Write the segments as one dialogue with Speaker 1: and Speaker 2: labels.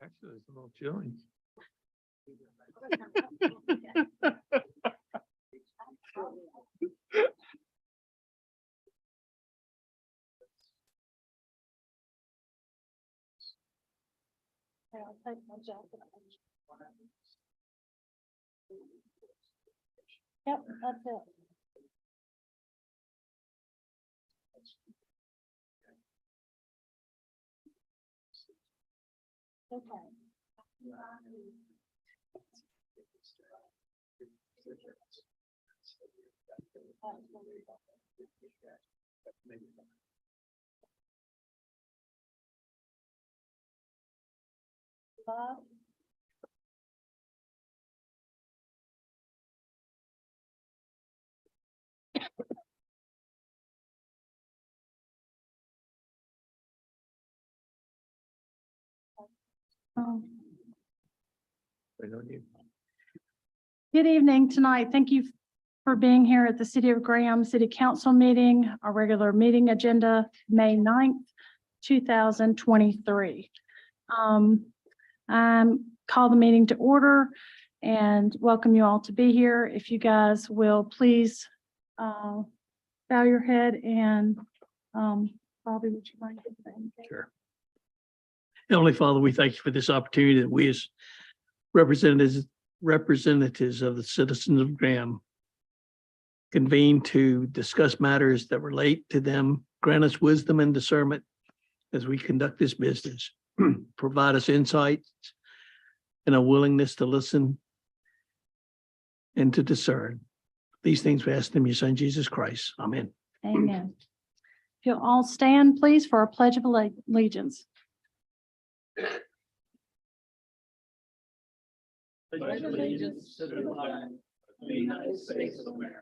Speaker 1: Actually, it's a little chilly.
Speaker 2: I'll take my jacket off. Yep, that's it. Okay. Bob?
Speaker 1: Wait on you.
Speaker 2: Good evening tonight. Thank you for being here at the City of Graham City Council meeting, our regular meeting agenda, May 9th, 2023. Call the meeting to order and welcome you all to be here. If you guys will please bow your head and Bobby, would you mind getting that?
Speaker 1: Sure. Heavenly Father, we thank you for this opportunity that we as representatives of the citizens of Graham convene to discuss matters that relate to them. Grant us wisdom and discernment as we conduct this business. Provide us insights and a willingness to listen and to discern. These things we ask in your Son, Jesus Christ. Amen.
Speaker 2: Amen. If you'll all stand, please, for our Pledge of Allegiance.
Speaker 1: Pledge allegiance to the flag of the United States of America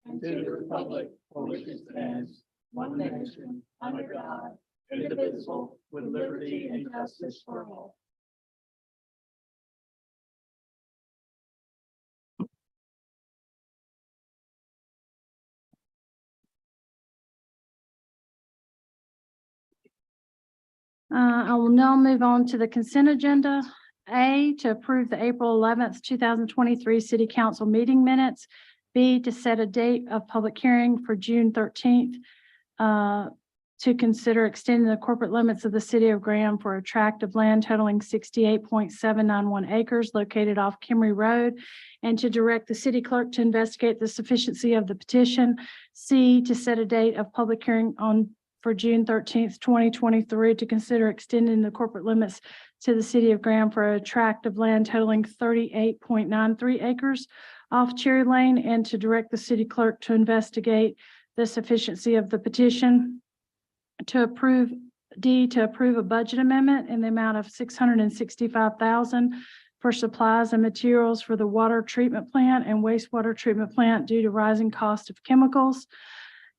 Speaker 1: and to the republic for which it stands, one nation, under God, indivisible, with liberty and justice for all.
Speaker 2: I will now move on to the consent agenda. A, to approve the April 11th, 2023 City Council meeting minutes. B, to set a date of public hearing for June 13th to consider extending the corporate limits of the City of Graham for a tract of land totaling 68.791 acres located off Kimry Road, and to direct the city clerk to investigate the sufficiency of the petition. C, to set a date of public hearing for June 13th, 2023 to consider extending the corporate limits to the City of Graham for a tract of land totaling 38.93 acres off Cherry Lane, and to direct the city clerk to investigate the sufficiency of the petition. To approve D, to approve a budget amendment in the amount of $665,000 for supplies and materials for the water treatment plant and wastewater treatment plant due to rising cost of chemicals.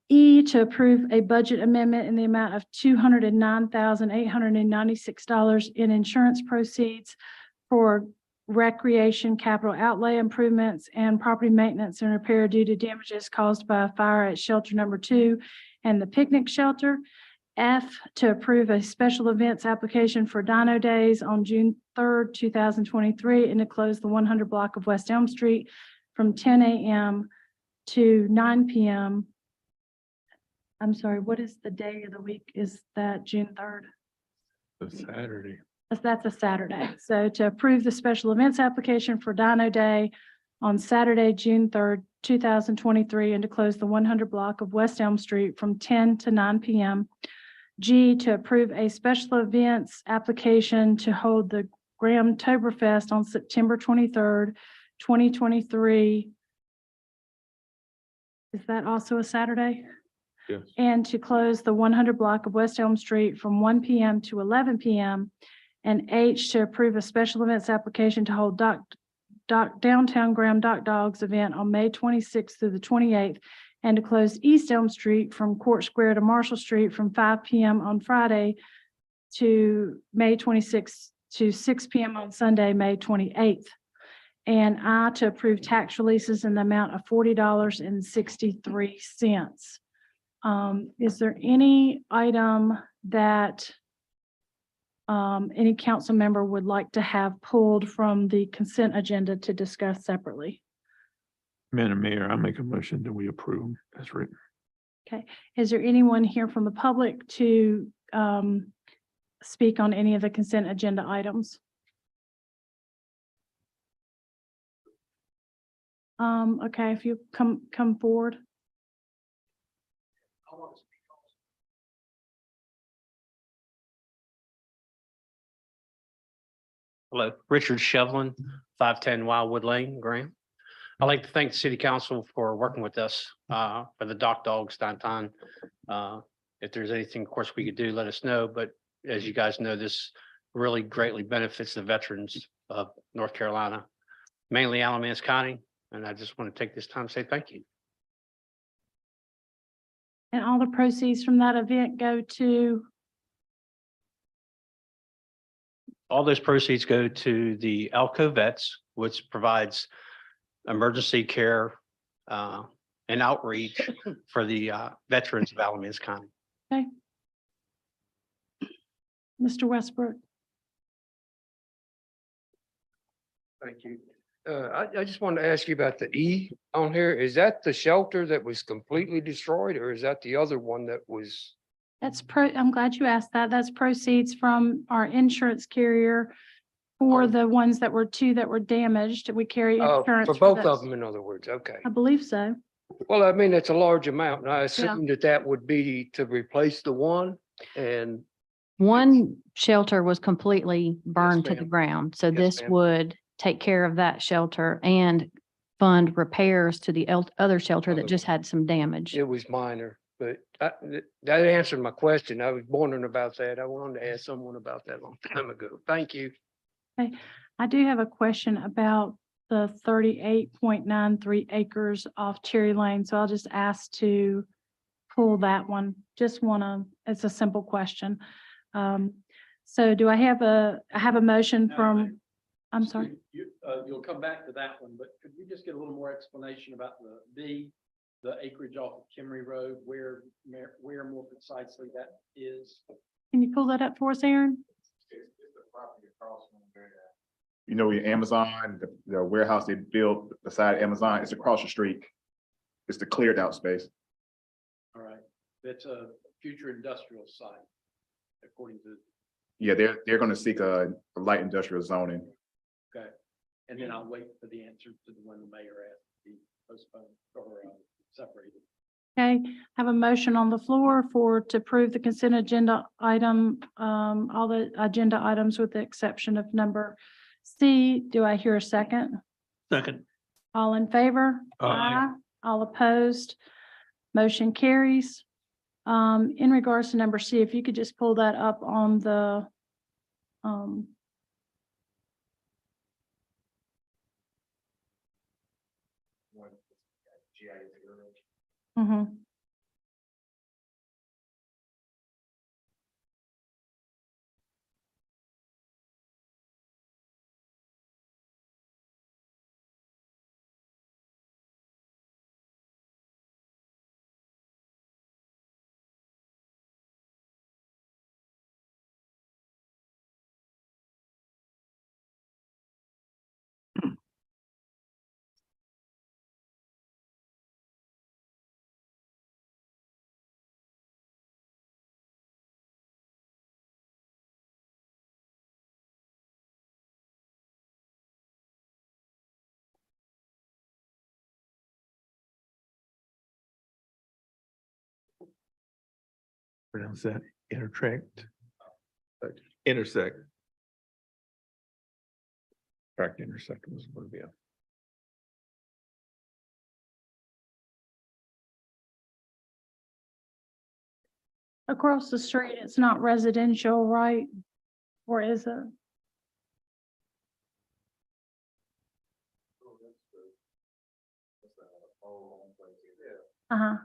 Speaker 2: E, to approve a budget amendment in the amount of $209,896 in insurance proceeds for recreation capital outlay improvements and property maintenance and repair due to damages caused by a fire at shelter number 2 and the picnic shelter. F, to approve a special events application for Dino Days on June 3rd, 2023, and to close the 100 block of West Elm Street from 10 a.m. to 9 p.m. I'm sorry, what is the day of the week? Is that June 3rd?
Speaker 1: It's Saturday.
Speaker 2: That's a Saturday. So to approve the special events application for Dino Day on Saturday, June 3rd, 2023, and to close the 100 block of West Elm Street from 10 to 9 p.m. G, to approve a special events application to hold the Graham Toberfest on September 23rd, 2023. Is that also a Saturday?
Speaker 1: Yes.
Speaker 2: And to close the 100 block of West Elm Street from 1 p.m. to 11 p.m. And H, to approve a special events application to hold Downtown Graham Dock Dogs event on May 26th through the 28th, and to close East Elm Street from Court Square to Marshall Street from 5 p.m. on Friday to May 26th to 6 p.m. on Sunday, May 28th. And I, to approve tax releases in the amount of $40.63. Is there any item that any council member would like to have pulled from the consent agenda to discuss separately.
Speaker 3: Madam Mayor, I make a motion that we approve as written.
Speaker 2: Is there anyone here from the public to speak on any of the consent agenda items? Okay, if you come forward.
Speaker 4: Hello, Richard Shevlin, 510 Wildwood Lane, Graham. I'd like to thank the city council for working with us for the dock dogs downtown. If there's anything, of course, we could do, let us know. But as you guys know, this really greatly benefits the veterans of North Carolina, mainly Alamance County. And I just want to take this time to say thank you.
Speaker 2: And all the proceeds from that event go to,
Speaker 4: All those proceeds go to the Elko Vets, which provides emergency care and outreach for the veterans of Alamance County.
Speaker 2: Mr. Westbrook.
Speaker 5: Thank you. I just wanted to ask you about the E on here. Is that the shelter that was completely destroyed, or is that the other one that was?
Speaker 2: I'm glad you asked that. That's proceeds from our insurance carrier for
Speaker 5: Oh.
Speaker 2: the ones that were damaged. We carry insurance.
Speaker 5: For both
Speaker 2: those.
Speaker 5: of them, in other words, okay.
Speaker 2: I believe so.
Speaker 5: Well, I mean, it's a large amount, and I assumed that would be to replace the one, and
Speaker 6: One shelter was completely burned to the
Speaker 5: ma'am.
Speaker 6: ground, so
Speaker 5: Yes,
Speaker 6: this
Speaker 5: ma'am.
Speaker 6: would take care of that shelter and fund repairs to the other shelter that
Speaker 5: Other
Speaker 6: just had some damage.
Speaker 5: it was minor, but that answered my question. I was wondering about that. I wanted to ask someone about that a long time ago. Thank you.
Speaker 2: I do have a question about the 38.93 acres off Cherry Lane, so I'll just ask to pull that one. It's a simple question. So do I have a motion from, I'm sorry,
Speaker 7: You'll come back to that one, but could we just get a little more explanation about the acreage off of Kimry Road, where more precisely that is?
Speaker 2: can you pull that up for us, Aaron?
Speaker 8: You know, your Amazon, the warehouse they built beside Amazon, it's across the street. It's the cleared out space.
Speaker 7: All right, that's a future industrial site, according to,
Speaker 8: Yeah, they're gonna seek a light industrial zoning.
Speaker 7: okay. And then I'll wait for the answer to the one the mayor asked to be postponed or separated.
Speaker 2: Okay, I have a motion on the floor to approve the consent agenda item, all the agenda items with the exception of number C. Do I hear a second?
Speaker 1: Second.
Speaker 2: All in favor?
Speaker 3: Aye.
Speaker 2: All opposed? Motion carries. In regards to number C, if you could just pull that up on the, mhm.
Speaker 3: Pronounce that intersect. Intersect. Tract intersect was what it'd be.
Speaker 2: Across the street, it's not residential, right? Or is it? Uh-huh.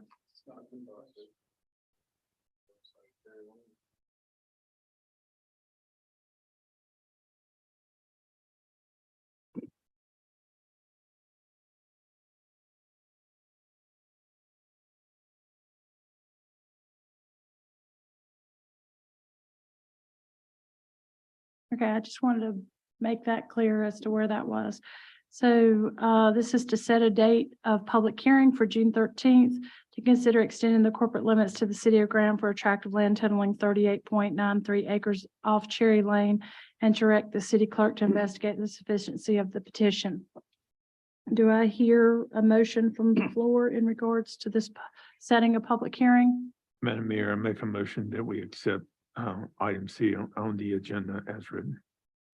Speaker 2: Okay, I just wanted to make that clear as to where that was. So this is to set a date of public hearing for June 13th to consider extending the corporate limits to the city of Graham for a tract of land totaling 38.93 acres off Cherry Lane and direct the city clerk to investigate the sufficiency of the petition. Do I hear a motion from the floor in regards to this setting a public hearing?
Speaker 3: Madam Mayor, I make a motion that we accept item C on the agenda as written.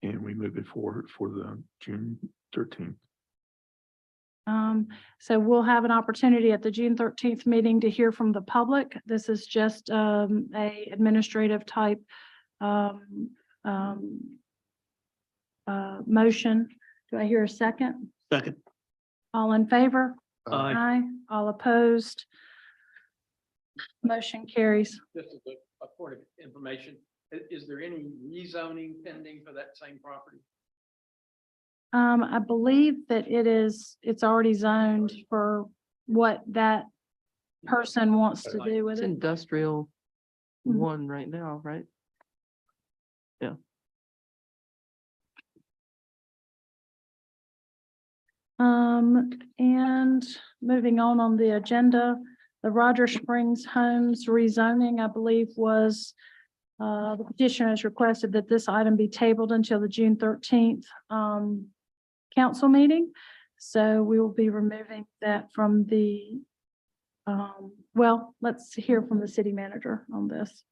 Speaker 3: And we move it forward for the June 13th.
Speaker 2: So we'll have an opportunity at the June 13th meeting to hear from the public. This is just a administrative type motion. Do I hear a second?
Speaker 1: Second.
Speaker 2: All in favor?
Speaker 1: Aye.
Speaker 2: All opposed? Motion carries.
Speaker 7: Just as a point of information, is there any rezoning pending for that same property?
Speaker 2: I believe that it's already zoned for what that person wants to do with
Speaker 9: It's
Speaker 2: it.
Speaker 9: industrial
Speaker 2: Mhm.
Speaker 9: one right now, right?
Speaker 2: And moving on the agenda, the Roger Springs Homes rezoning, I believe, was the petitioner has requested that this item be tabled until the June 13th council meeting. So we will be removing that from the well, let's hear from the city manager on this.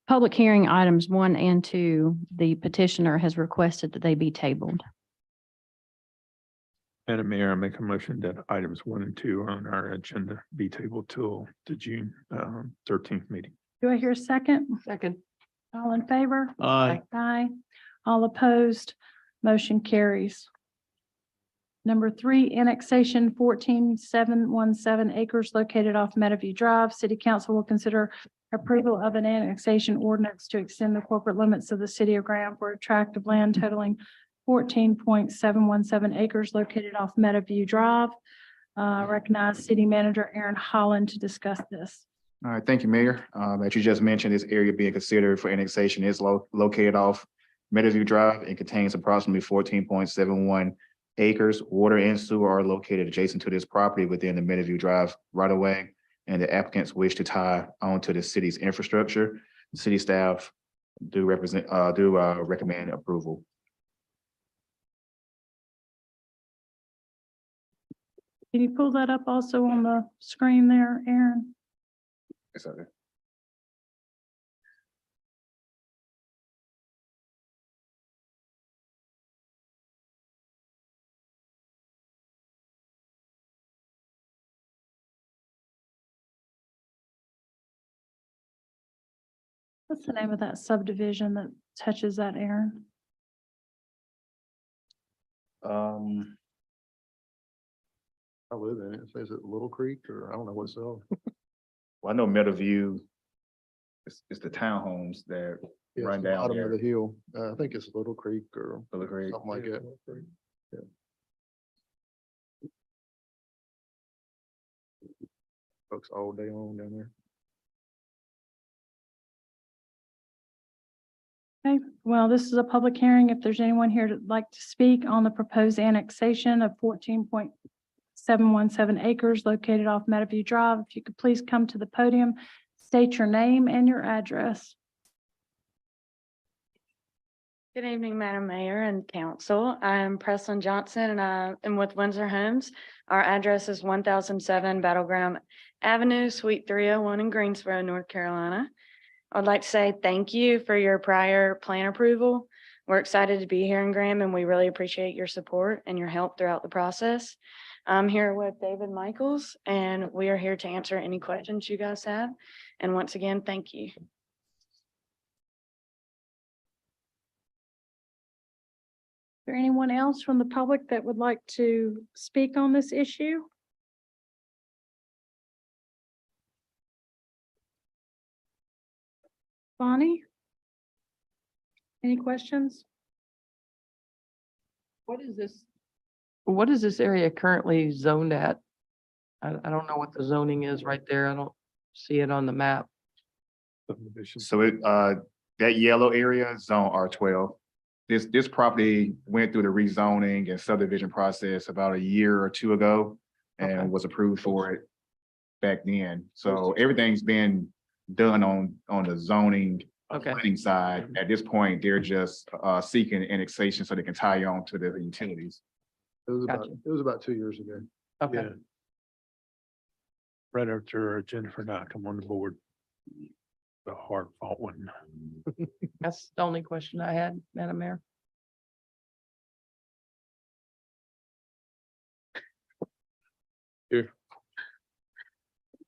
Speaker 6: Public hearing items 1 and 2, the petitioner has requested that they be tabled.
Speaker 3: Madam Mayor, I make a motion that items 1 and 2 on our agenda be tabled till the June 13th meeting.
Speaker 2: Do I hear a second?
Speaker 9: Second.
Speaker 2: All in favor?
Speaker 1: Aye.
Speaker 2: Aye. All opposed? Motion carries. Number 3, annexation 14717 acres located off Meadowview Drive. City Council will consider approval of an annexation ordinance to extend the corporate limits of the city of Graham for a tract of land totaling 14.717 acres located off Meadowview Drive. Recognize City Manager Aaron Holland to discuss this.
Speaker 8: All right, thank you, Mayor. As you just mentioned, this area being considered for annexation is located off Meadowview Drive and contains approximately 14.71 acres. Water and sewer are located adjacent to this property within the Meadowview Drive right of way, and the applicants wish to tie onto the city's infrastructure. City staff do recommend approval.
Speaker 2: Can you pull that up also on the screen there, Aaron?
Speaker 8: Yes, sir.
Speaker 2: What's the name of that subdivision that touches that, Aaron?
Speaker 10: I live in it. It says it Little Creek, or I don't know what's up.
Speaker 8: Well, I know Meadowview is the townhomes that
Speaker 10: Yeah,
Speaker 8: run
Speaker 10: it's the
Speaker 8: down
Speaker 10: bottom of
Speaker 8: there.
Speaker 10: the hill. I think it's Little Creek or
Speaker 8: Little Creek.
Speaker 10: something like that. Yeah. Folks all day long down there.
Speaker 2: Okay, well, this is a public hearing. If there's anyone here that'd like to speak on the proposed annexation of 14.717 acres located off Meadowview Drive, if you could please come to the podium, state your name and your address.
Speaker 11: Good evening, Madam Mayor and Council. I'm Preslyn Johnson and I am with Windsor Homes. Our address is 1007 Battleground Avenue, Suite 301 in Greensboro, North Carolina. I'd like to say thank you for your prior plan approval. We're excited to be here in Graham and we really appreciate your support and your help throughout the process. I'm here with David Michaels and we are here to answer any questions you guys have. And once again, thank you.
Speaker 2: Is there anyone else from the public that would like to speak on this issue? Bonnie? Any questions?
Speaker 9: What is this area currently zoned at? I don't know what the zoning is right there. I don't see it on the map.
Speaker 3: Subdivision.
Speaker 8: So That yellow area is zone R12. This property went through the rezoning and subdivision process about a year or two ago
Speaker 9: Okay.
Speaker 8: and was approved for it back then. So everything's been done on the zoning
Speaker 9: Okay.
Speaker 8: planning side. At this point, they're just seeking annexation so they can tie on to the utilities.
Speaker 9: Gotcha.
Speaker 10: It was about 2 years ago.
Speaker 9: Okay.
Speaker 3: Yeah. Right after Jennifer and I come on the board. The hard fought one.
Speaker 9: That's the only question I had, Madam Mayor.
Speaker 2: The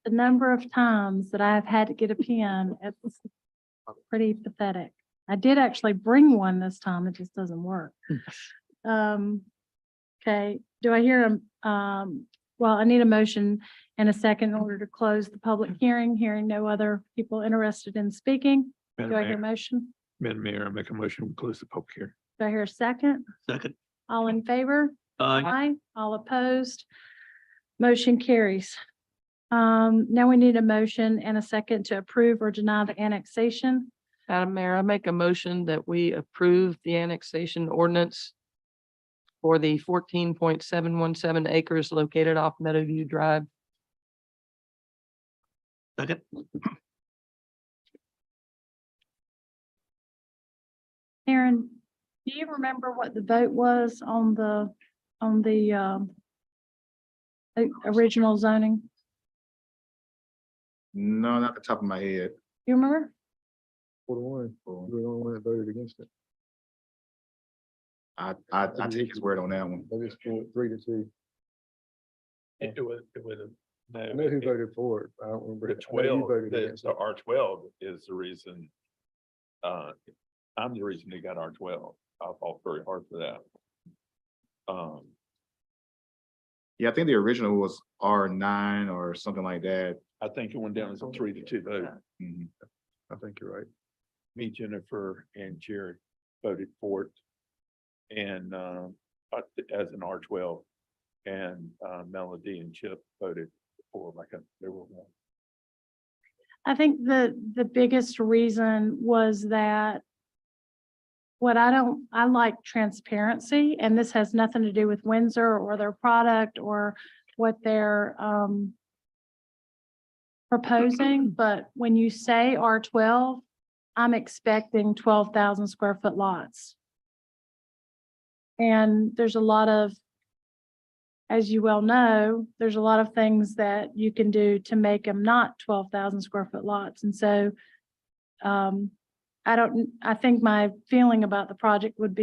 Speaker 2: number of times that I've had to get a pen, it's pretty pathetic. I did actually bring one this time, it just doesn't work. Okay, do I hear well, I need a motion and a second in order to close the public hearing no other people interested in speaking.
Speaker 3: Madam
Speaker 2: Do I hear a
Speaker 3: Mayor,
Speaker 2: motion?
Speaker 3: Madam Mayor, I make a motion to close the public hearing.
Speaker 2: Do I hear a second?
Speaker 1: Second.
Speaker 2: All in favor?
Speaker 1: Aye.
Speaker 2: Aye. All opposed? Motion carries. Now we need a motion and a second to approve or deny the annexation.
Speaker 9: Madam Mayor, I make a motion that we approve the annexation ordinance for the 14.717 acres located off Meadowview Drive.
Speaker 1: Second.
Speaker 2: Aaron, do you remember what the vote was on the original zoning?
Speaker 8: No, not the top of my head.
Speaker 2: You remember?
Speaker 10: 4-1. We're the only one that voted against it.
Speaker 8: I take his word on that one.
Speaker 10: That is 3-2.
Speaker 3: It was, no.
Speaker 10: I know who voted for it. I don't remember.
Speaker 12: The
Speaker 10: I know you
Speaker 12: 12,
Speaker 10: voted
Speaker 12: the
Speaker 10: against it.
Speaker 12: R12 is the reason. I'm the reason they got R12. I fought very hard for that.
Speaker 8: Yeah, I think the original was R9 or something like that.
Speaker 12: I think it went down as a 3-2 vote.
Speaker 8: Mhm.
Speaker 10: I think you're right.
Speaker 12: Me, Jennifer, and Jerry voted for it. And as an R12, and Melody and Chip voted for like they were one.
Speaker 2: I think the biggest reason was that I like transparency, and this has nothing to do with Windsor or their product or what they're proposing, but when you say R12, I'm expecting 12,000 square foot lots. And there's a lot of, as you well know, there's a lot of things that you can do to make them not 12,000 square foot lots. And so I think my feeling about the project would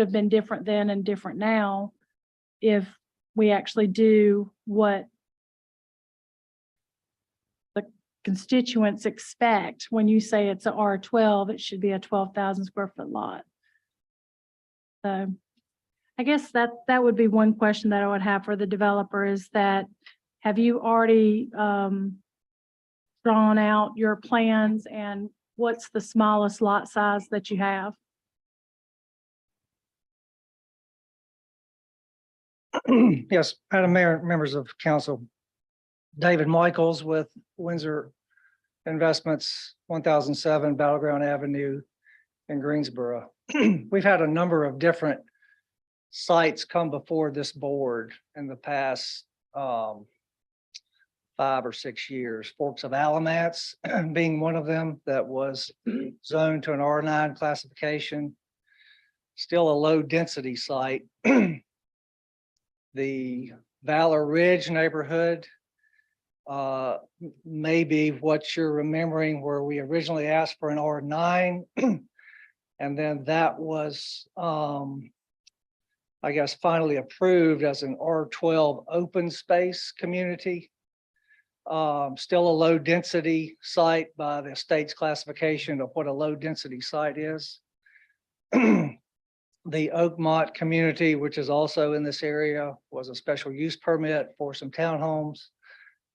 Speaker 2: have been different then and different now if we actually do what the constituents expect. When you say it's a R12, it should be a 12,000 square foot lot. So I guess that would be one question that I would have for the developer is that, have you already drawn out your plans and what's the smallest lot size that you have?
Speaker 13: Yes, Madam Mayor, members of council. David Michaels with Windsor Investments, 1007 Battleground Avenue in Greensboro. We've had a number of different sites come before this board in the past 5 or 6 years. Forks of Alamance being one of them that was zoned to an R9 classification. Still a low density site. The Valor Ridge neighborhood may be what you're remembering, where we originally asked for an R9. And then that was, I guess, finally approved as an R12 open space community. Still a low density site by the state's classification of what a low density site is. The Oakmont community, which is also in this area, was a special use permit for some townhomes.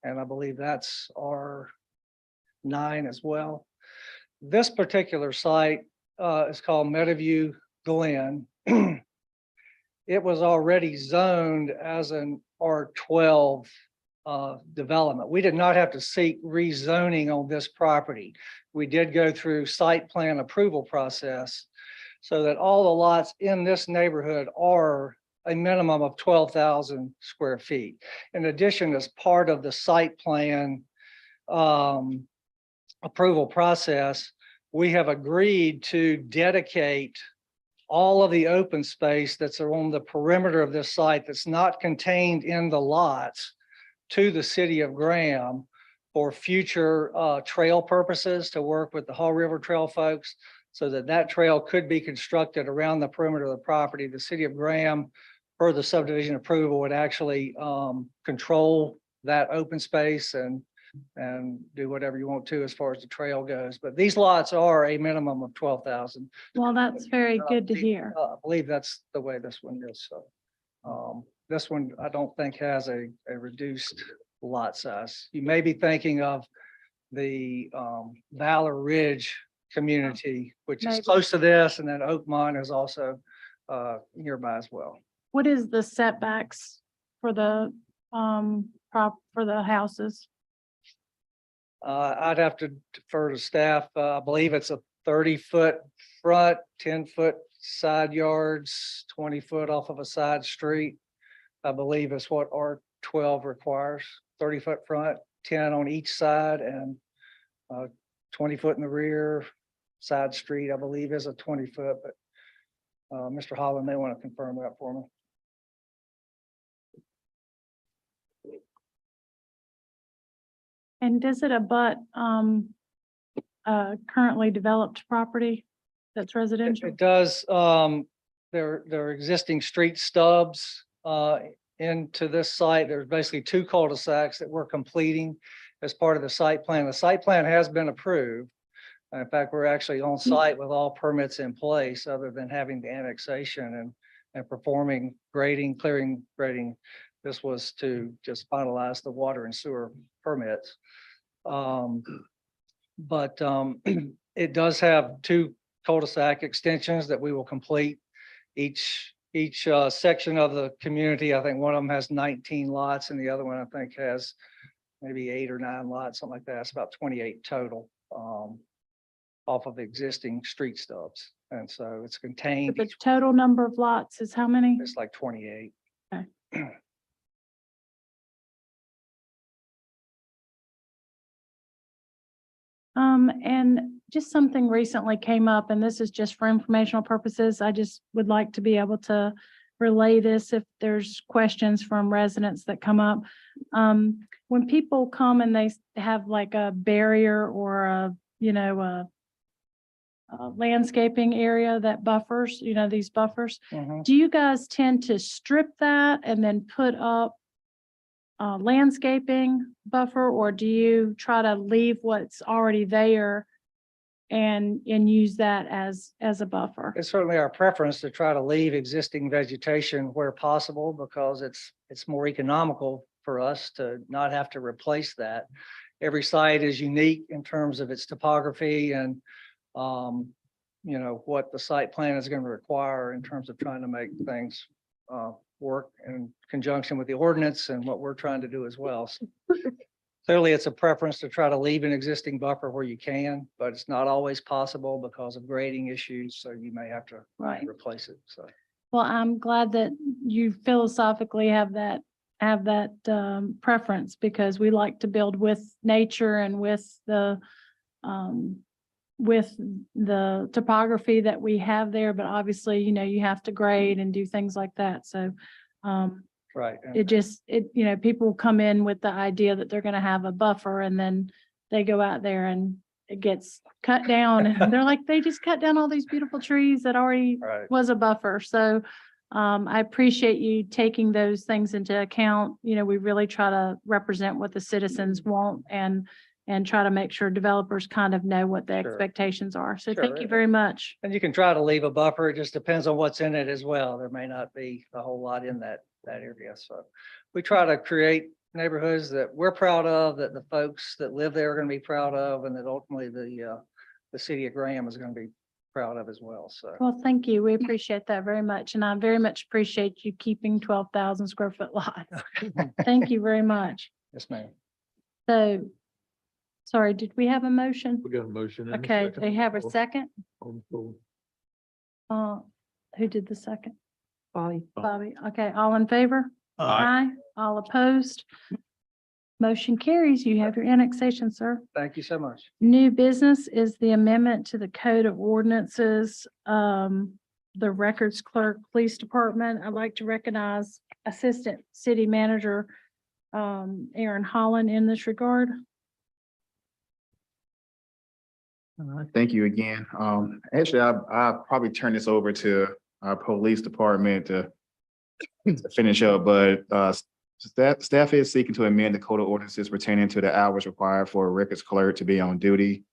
Speaker 13: And I believe that's R9 as well. This particular site is called Meadowview Glen. It was already zoned as an R12 development. We did not have to seek rezoning on this property. We did go through site plan approval process so that all the lots in this neighborhood are a minimum of 12,000 square feet. In addition, as part of the site plan approval process, we have agreed to dedicate all of the open space that's on the perimeter of this site that's not contained in the lots to the city of Graham for future trail purposes, to work with the Haw River Trail folks so that that trail could be constructed around the perimeter of the property. The city of Graham, per the subdivision approval, would actually control that open space and do whatever you want to as far as the trail goes. But these lots are a minimum of 12,000.
Speaker 2: Well, that's very good to hear.
Speaker 13: I believe that's the way this one is. So this one, I don't think has a reduced lot size. You may be thinking of the Valor Ridge community, which is
Speaker 2: Maybe.
Speaker 13: close to this, and then Oakmont is also nearby as well.
Speaker 2: What is the setbacks for the for the houses?
Speaker 13: I'd have to defer to staff. I believe it's a 30-foot front, 10-foot side yards, 20-foot off of a side street. I believe is what R12 requires, 30-foot front, 10 on each side, and 20-foot in the rear. Side street, I believe, is a 20-foot, but Mr. Holland may want to confirm that for me.
Speaker 2: And does it abut currently developed property that's residential?
Speaker 13: It does. There are existing street stubs into this site. There's basically two cul-de-sacs that we're completing as part of the site plan. The site plan has been approved. In fact, we're actually on site with all permits in place, other than having the annexation and performing grading, clearing grading. This was to just finalize the water and sewer permits. But it does have two cul-de-sac extensions that we will complete. Each section of the community, I think one of them has 19 lots and the other one I think has maybe 8 or 9 lots, something like that. It's about 28 total off of the existing street stubs. And so it's contained,
Speaker 2: The total number of lots is how many?
Speaker 13: it's like 28.
Speaker 2: And just something recently came up, and this is just for informational purposes. I just would like to be able to relay this if there's questions from residents that come up. When people come and they have like a barrier or a landscaping area that buffers, these buffers, do you guys tend to strip that and then put up landscaping buffer, or do you try to leave what's already there and use that as a buffer?
Speaker 13: It's certainly our preference to try to leave existing vegetation where possible, because it's more economical for us to not have to replace that. Every site is unique in terms of its topography and what the site plan is going to require in terms of trying to make things work in conjunction with the ordinance and what we're trying to do as well. So clearly, it's a preference to try to leave an existing buffer where you can, but it's not always possible because of grading issues. So you may have to replace it. So.
Speaker 2: Well, I'm glad that you philosophically have that preference, because we like to build with nature and with the topography that we have there. But obviously, you have to grade and do things like that. So
Speaker 13: right.
Speaker 2: People come in with the idea that they're going to have a buffer, and then they go out there and it gets cut down and they're like, they just cut down all these beautiful trees that already was a buffer. So I appreciate you taking those things into account. We really try to represent what the citizens want and try to make sure developers kind of know what the expectations are. So thank you very much.
Speaker 13: And you can try to leave a buffer. It just depends on what's in it as well. There may not be a whole lot in that area. So we try to create neighborhoods that we're proud of, that the folks that live there are going to be proud of, and that ultimately the city of Graham is going to be proud of as well. So.
Speaker 2: Well, thank you. We appreciate that very much. And I very much appreciate you keeping 12,000 square foot lots. Thank you very much.
Speaker 13: Yes, ma'am.
Speaker 2: So, sorry, did we have a motion?
Speaker 3: We got a motion. and a
Speaker 2: Okay,
Speaker 3: second
Speaker 2: they have a
Speaker 3: on-
Speaker 2: second?
Speaker 3: on the floor.
Speaker 2: Who did the second?
Speaker 9: Bobby.
Speaker 2: Bobby. Okay, all in favor?
Speaker 1: Aye.
Speaker 2: All opposed? Motion carries. You have your annexation, sir.
Speaker 13: Thank you so much.
Speaker 2: New business is the amendment to the Code of Ordinances, the Records Clerk, Police Department. I'd like to recognize Assistant City Manager, Aaron Holland in this regard.
Speaker 8: Thank you again. Actually, I'll probably turn this over to our police department to finish up, but staff is seeking to amend the code of ordinances pertaining to the hours required for a records clerk to be on duty.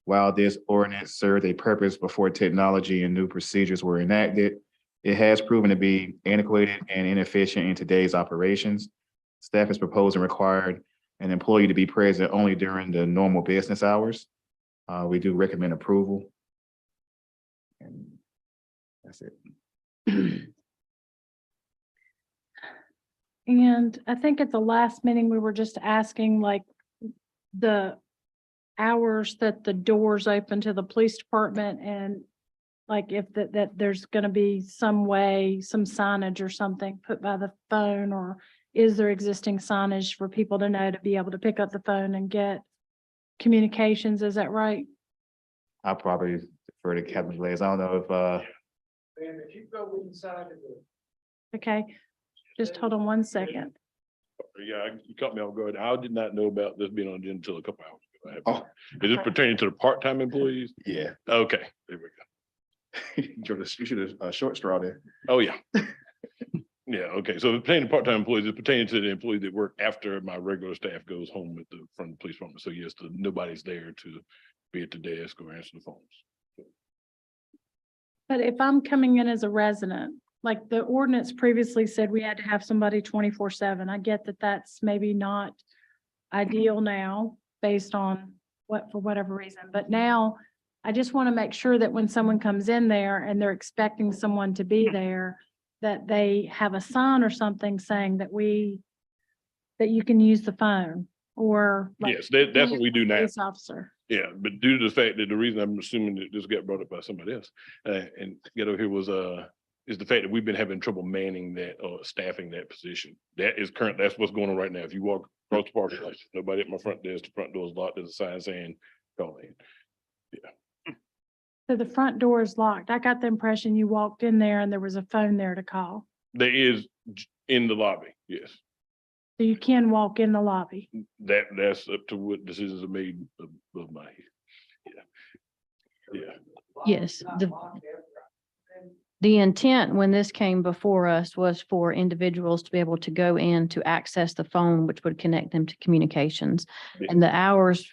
Speaker 8: While this ordinance served a purpose before technology and new procedures were enacted, it has proven to be antiquated and inefficient in today's operations. Staff is proposing required an employee to be present only during the normal business hours. We do recommend approval. And that's it.
Speaker 2: And I think at the last meeting, we were just asking like the hours that the doors open to the police department and like if that there's gonna be some way, some signage or something put by the phone, or is there existing signage for people to know to be able to pick up the phone and get communications? Is that right?
Speaker 8: I'll probably defer to Captain Blaze. I don't know if,
Speaker 5: And if you go inside of the
Speaker 2: Okay, just hold on one second.
Speaker 12: Yeah, you caught me off guard. I did not know about this being on the agenda until a couple hours ago.
Speaker 8: Oh.
Speaker 12: Is this pertaining to the part-time employees?
Speaker 8: yeah,
Speaker 12: Okay, there we go.
Speaker 8: you should have short straw there.
Speaker 12: Oh, yeah. Yeah, okay. So it's pertaining to part-time employees, it's pertaining to the employees that work after my regular staff goes home from the police department. So yes, nobody's there to be at the desk or answer the phones.
Speaker 2: But if I'm coming in as a resident, like the ordinance previously said, we had to have somebody 24/7. I get that that's maybe not ideal now based on for whatever reason, but now I just want to make sure that when someone comes in there and they're expecting someone to be there, that they have a sign or something saying that you can use the phone or. like,
Speaker 12: Yes, that's what we do now.
Speaker 2: Police officer.
Speaker 12: Yeah, but due to the fact that the reason I'm assuming that this got brought up by somebody else, and get over here was, is the fact that we've been having trouble manning that or staffing that position. That's what's going on right now. If you walk across the parking lot, nobody at my front desk, the front door is locked, there's a sign saying, call in.
Speaker 2: So the front door is locked. I got the impression you walked in there and there was a phone there to call.
Speaker 12: There is in the lobby, yes.
Speaker 2: So you can walk in the lobby.
Speaker 12: That's up to what decisions are made of my head. Yeah. Yeah.
Speaker 6: Yes, the intent when this came before us was for individuals to be able to go in to access the phone, which would connect them to communications.
Speaker 12: Yeah.
Speaker 6: And the hours,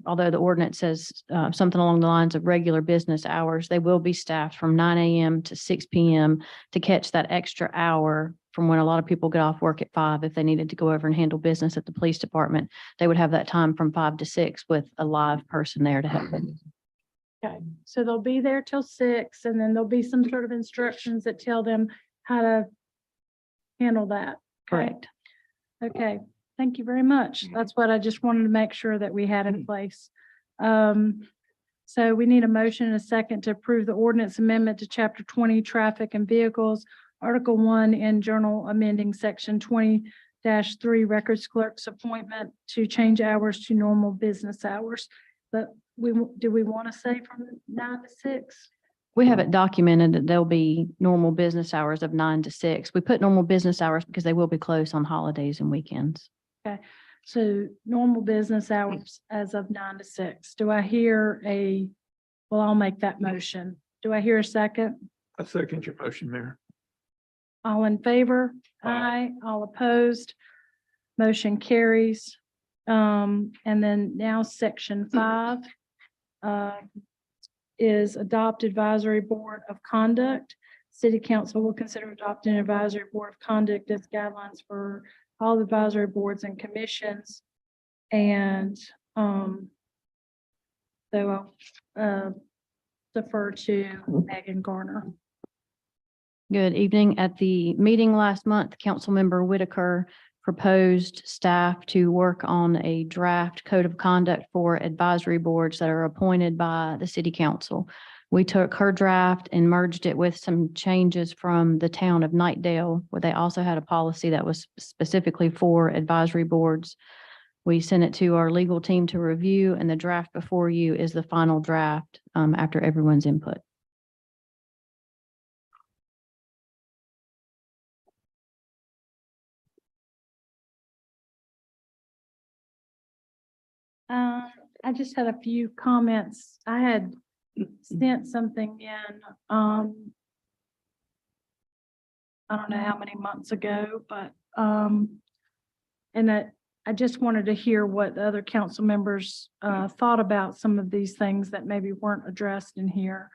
Speaker 6: although the ordinance says something along the lines of regular business hours, they will be staffed from 9 a.m. to 6 p.m. to catch that extra hour from when a lot of people get off work at 5. If they needed to go over and handle business at the police department, they would have that time from 5 to 6 with a live person there to help them.
Speaker 2: Okay, so they'll be there till 6 and then there'll be some sort of instructions that tell them how to handle that. Okay?
Speaker 6: Correct.
Speaker 2: Okay, thank you very much. That's what I just wanted to make sure that we had in place. So we need a motion and a second to approve the ordinance amendment to chapter 20, traffic and vehicles, article 1 in journal amending section 20-3 records clerk's appointment to change hours to normal business hours. But do we want to say from 9 to 6?
Speaker 6: We have it documented that there'll be normal business hours of 9 to 6. We put normal business hours because they will be closed on holidays and weekends.
Speaker 2: Okay, so normal business hours as of 9 to 6. Do I hear well, I'll make that motion. Do I hear a second?
Speaker 3: I second your motion, Mayor.
Speaker 2: All in favor?
Speaker 3: Aye.
Speaker 2: All opposed? Motion carries. And then now section 5 is adopt advisory board of conduct. City council will consider adopting an advisory board of conduct as guidelines for all advisory boards and commissions. And so I'll defer to Megan Garner.
Speaker 6: Good evening. At the meeting last month, Councilmember Whitaker proposed staff to work on a draft code of conduct for advisory boards that are appointed by the city council. We took her draft and merged it with some changes from the town of Nightdale, where they also had a policy that was specifically for advisory boards. We sent it to our legal team to review, and the draft before you is the final draft after everyone's input.
Speaker 2: I just had a few comments. I had sent something in, I don't know how many months ago, but, and I just wanted to hear what the other council members, thought about some of these things that maybe weren't addressed in here,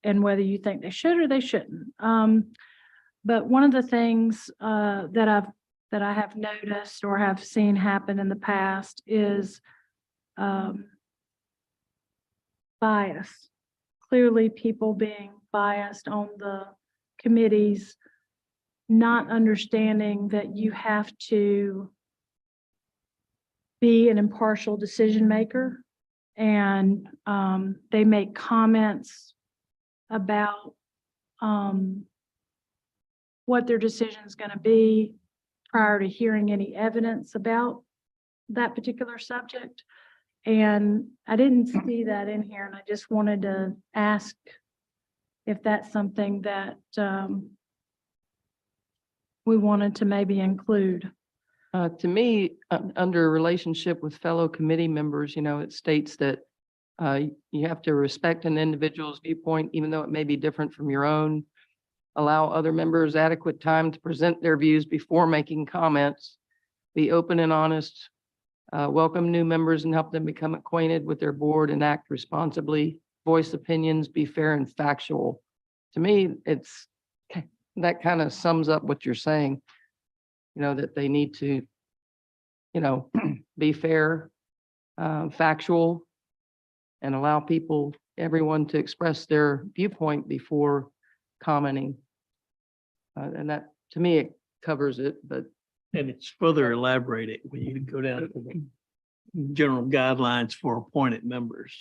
Speaker 2: and whether you think they should or they shouldn't. But one of the things, that I have noticed or have seen happen in the past is, bias. Clearly, people being biased on the committees, not understanding that you have to be an impartial decision maker. And they make comments about what their decision is going to be prior to hearing any evidence about that particular subject. And I didn't see that in here, and I just wanted to ask if that's something that we wanted to maybe include.
Speaker 9: To me, under relationship with fellow committee members, it states that you have to respect an individual's viewpoint, even though it may be different from your own. Allow other members adequate time to present their views before making comments. Be open and honest. Welcome new members and help them become acquainted with their board and act responsibly. Voice opinions, be fair and factual. To me, that kind of sums up what you're saying. That they need to, be fair, factual, and allow everyone to express their viewpoint before commenting. And that, to me, it covers it, but
Speaker 1: And it's further elaborated when you go down to the general guidelines for appointed members.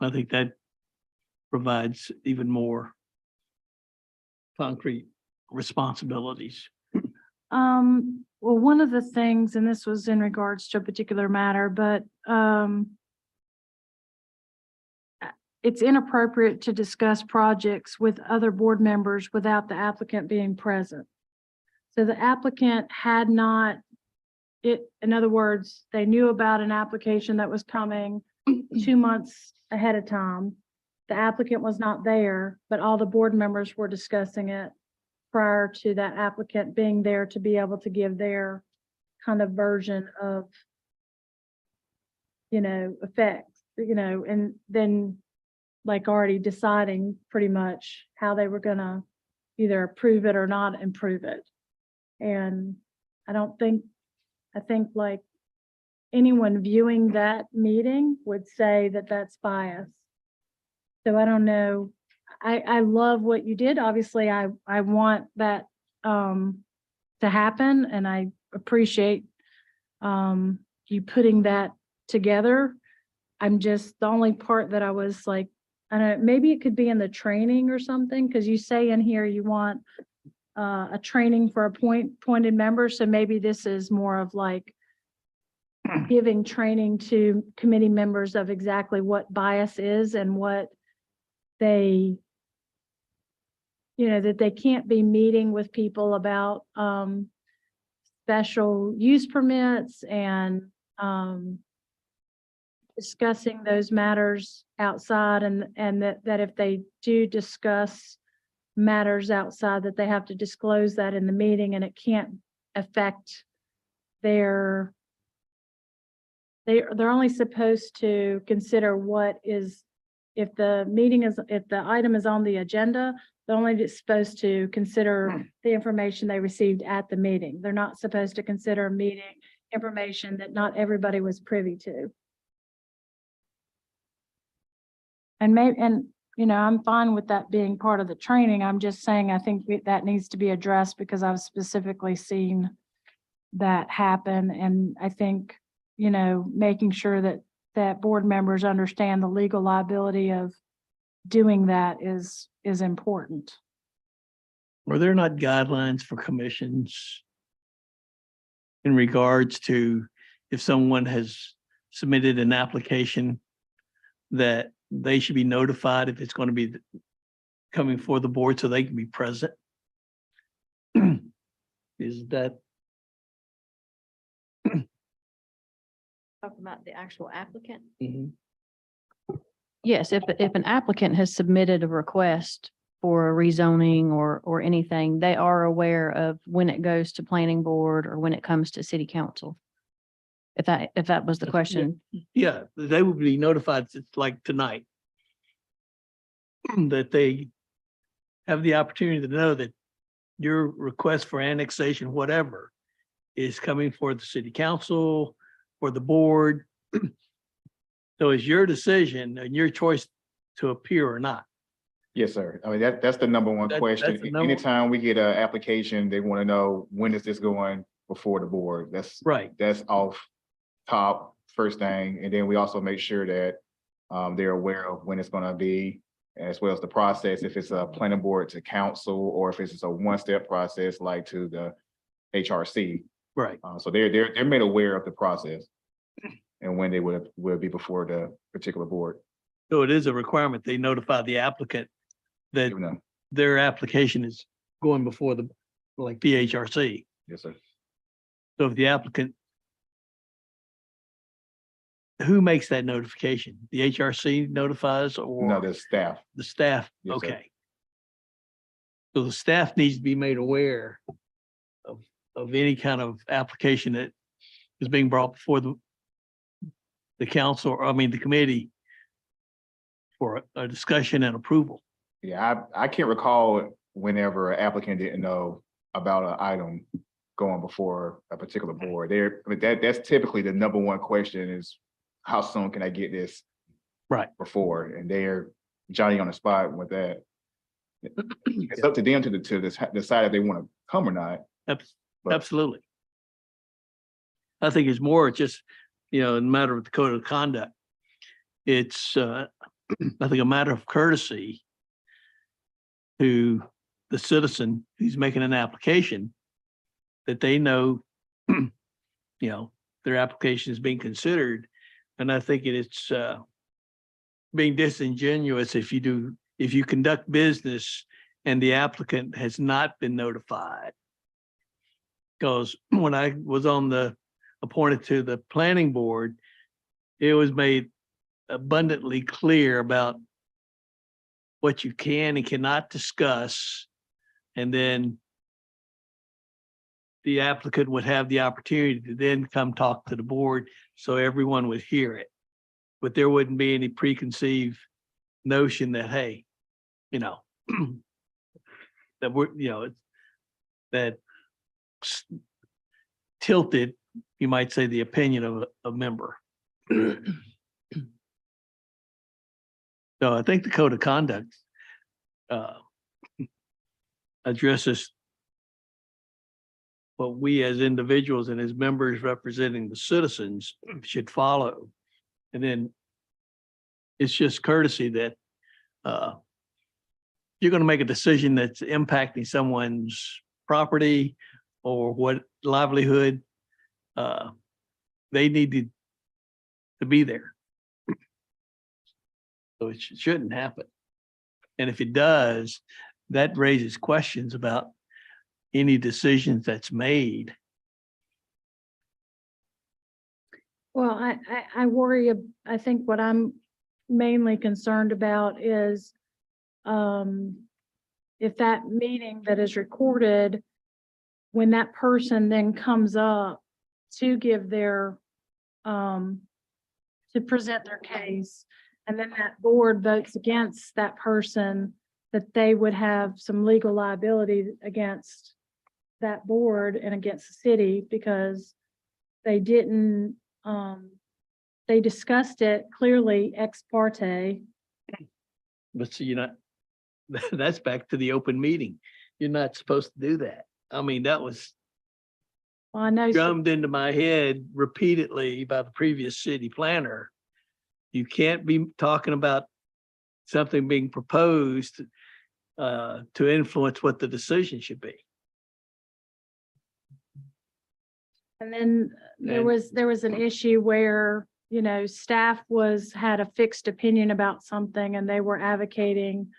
Speaker 1: I think that provides even more concrete responsibilities.
Speaker 2: Well, one of the things, and this was in regards to a particular matter, but it's inappropriate to discuss projects with other board members without the applicant being present. So the applicant had not, in other words, they knew about an application that was coming 2 months ahead of time. The applicant was not there, but all the board members were discussing it prior to that applicant being there to be able to give their kind of version of, effects, and then like already deciding pretty much how they were gonna either approve it or not improve it. And I think like anyone viewing that meeting would say that that's bias. So I don't know. I love what you did. Obviously, I want that to happen, and I appreciate you putting that together. I'm just, the only part that I was like, I don't know, maybe it could be in the training or something, because you say in here you want a training for appointed members. So maybe this is more of like giving training to committee members of exactly what bias is and what they, that they can't be meeting with people about special use permits and discussing those matters outside, and that if they do discuss matters outside, that they have to disclose that in the meeting, and it can't affect they're only supposed to consider what is, if the item is on the agenda, they're only supposed to consider the information they received at the meeting. They're not supposed to consider meeting information that not everybody was privy to. And you know, I'm fine with that being part of the training. I'm just saying, I think that needs to be addressed because I've specifically seen that happen. And I think, you know, making sure that board members understand the legal liability of doing that is important.
Speaker 1: Were there not guidelines for commissions in regards to if someone has submitted an application that they should be notified if it's going to be coming for the board so they can be present? Is that,
Speaker 6: Talk about the actual applicant.
Speaker 1: Mhm.
Speaker 6: Yes, if an applicant has submitted a request for a rezoning or anything, they are aware of when it goes to planning board or when it comes to city council. If that was the
Speaker 1: Yeah.
Speaker 6: question.
Speaker 1: yeah, they would be notified, it's like tonight, that they have the opportunity to know that your request for annexation, whatever, is coming for the city council or the board. So it's your decision and your choice to appear or not.
Speaker 8: Yes, sir. I mean, that's the number one
Speaker 1: That's
Speaker 8: question.
Speaker 1: the number-
Speaker 8: Anytime we get an application, they want to know, when is this going before the board?
Speaker 1: Right.
Speaker 8: That's off top, first thing. And then we also make sure that they're aware of when it's gonna be, as well as the process, if it's a planning board to council, or if it's just a one-step process like to the HRC.
Speaker 1: Right.
Speaker 8: So they're made aware of the process and when they will be before the particular board.
Speaker 1: So it is a requirement. They notify the applicant that
Speaker 8: Even though,
Speaker 1: their application is going before the, like the HRC.
Speaker 8: yes, sir.
Speaker 1: So if the applicant, who makes that notification? The HRC notifies
Speaker 8: No,
Speaker 1: or
Speaker 8: the staff.
Speaker 1: the staff?
Speaker 8: Yes, sir.
Speaker 1: Okay. So the staff needs to be made aware of any kind of application that is being brought before the council, or I mean, the committee for a discussion and approval.
Speaker 8: Yeah, I can't recall whenever an applicant didn't know about an item going before a particular board. I mean, that's typically the number one question is, how soon can I get this
Speaker 1: Right.
Speaker 8: before? And they're Johnny on the spot with that. It's up to them to decide if they want to come or not. But-
Speaker 1: Absolutely. I think it's more just, you know, in a matter of the code of conduct. It's, I think, a matter of courtesy to the citizen who's making an application, that they know, you know, their application is being considered. And I think it's being disingenuous if you conduct business and the applicant has not been notified. Because when I was appointed to the planning board, it was made abundantly clear about what you can and cannot discuss. And then the applicant would have the opportunity to then come talk to the board so everyone would hear it. But there wouldn't be any preconceived notion that, hey, you know, that we're, you know, that tilted, you might say, the opinion of a member. So I think the code of conduct addresses what we as individuals and as members representing the citizens should follow. And then it's just courtesy that you're going to make a decision that's impacting someone's property or what livelihood, they need to be there. So it shouldn't happen. And if it does, that raises questions about any decisions that's made.
Speaker 2: Well, I worry, I think what I'm mainly concerned about is if that meeting that is recorded, when that person then comes up to give their, to present their case, and then that board votes against that person, that they would have some legal liability against that board and against the city because they didn't, they discussed it clearly ex parte
Speaker 1: But so you're not, that's back to the open meeting. You're not supposed to do that. I mean, that was
Speaker 2: Well, I know.
Speaker 1: drummed into my head repeatedly by the previous city planner. You can't be talking about something being proposed to influence what the decision should be.
Speaker 2: And then there
Speaker 1: And-
Speaker 2: was an issue where, you know, staff had a fixed opinion about something and they were advocating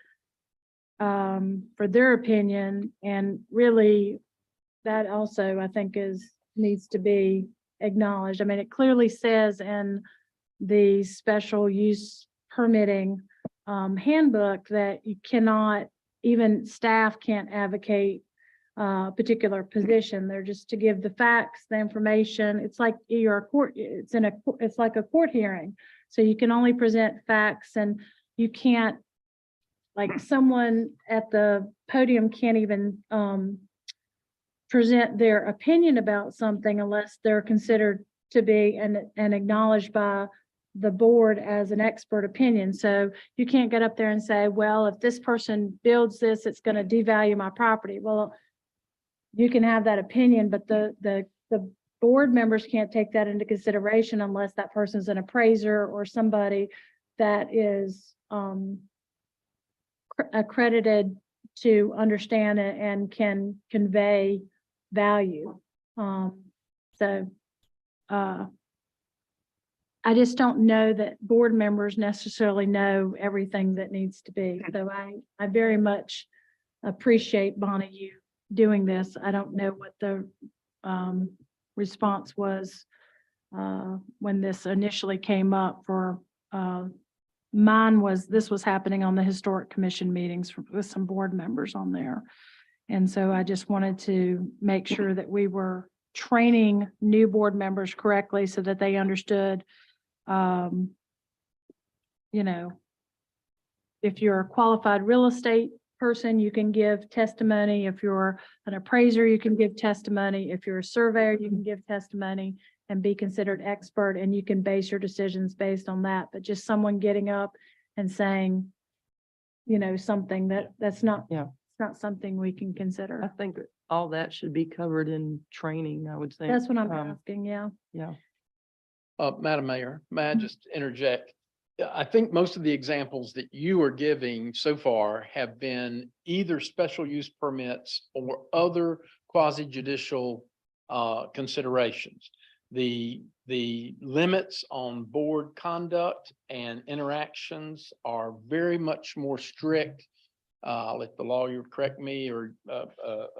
Speaker 2: for their opinion, and really that also I think needs to be acknowledged. I mean, it clearly says in the special use permitting handbook that you cannot, even staff can't advocate a particular position. They're just to give the facts, the information. It's like you're a court, it's like a court hearing. So you can only present facts, and you can't, like, someone at the podium can't even present their opinion about something unless they're considered to be and acknowledged by the board as an expert opinion. So you can't get up there and say, well, if this person builds this, it's going to devalue my property. Well, you can have that opinion, but the board members can't take that into consideration unless that person's an appraiser or somebody that is accredited to understand it and can convey value. I just don't know that board members necessarily know everything that needs to be. So I very much appreciate, Bonnie, you doing this. I don't know what the response was when this initially came up for this was happening on the historic commission meetings with some board members on there. And so I just wanted to make sure that we were training new board members correctly so that they understood, you know, if you're a qualified real estate person, you can give testimony. If you're an appraiser, you can give testimony. If you're a surveyor, you can give testimony and be considered expert, and you can base your decisions based on that. But just someone getting up and saying, you know, something that's not,
Speaker 9: Yeah.
Speaker 2: it's not something we can
Speaker 9: I
Speaker 2: consider.
Speaker 9: think that all that should be covered in training, I would think.
Speaker 2: That's what I'm
Speaker 9: Um,
Speaker 2: asking, yeah.
Speaker 9: Yeah.
Speaker 7: Madam Mayor, may I just interject? Yeah, I think most of the examples that you are giving so far have been either special use permits or other quasi judicial considerations. The limits on board conduct and interactions are very much more strict. I'll let the lawyer correct me or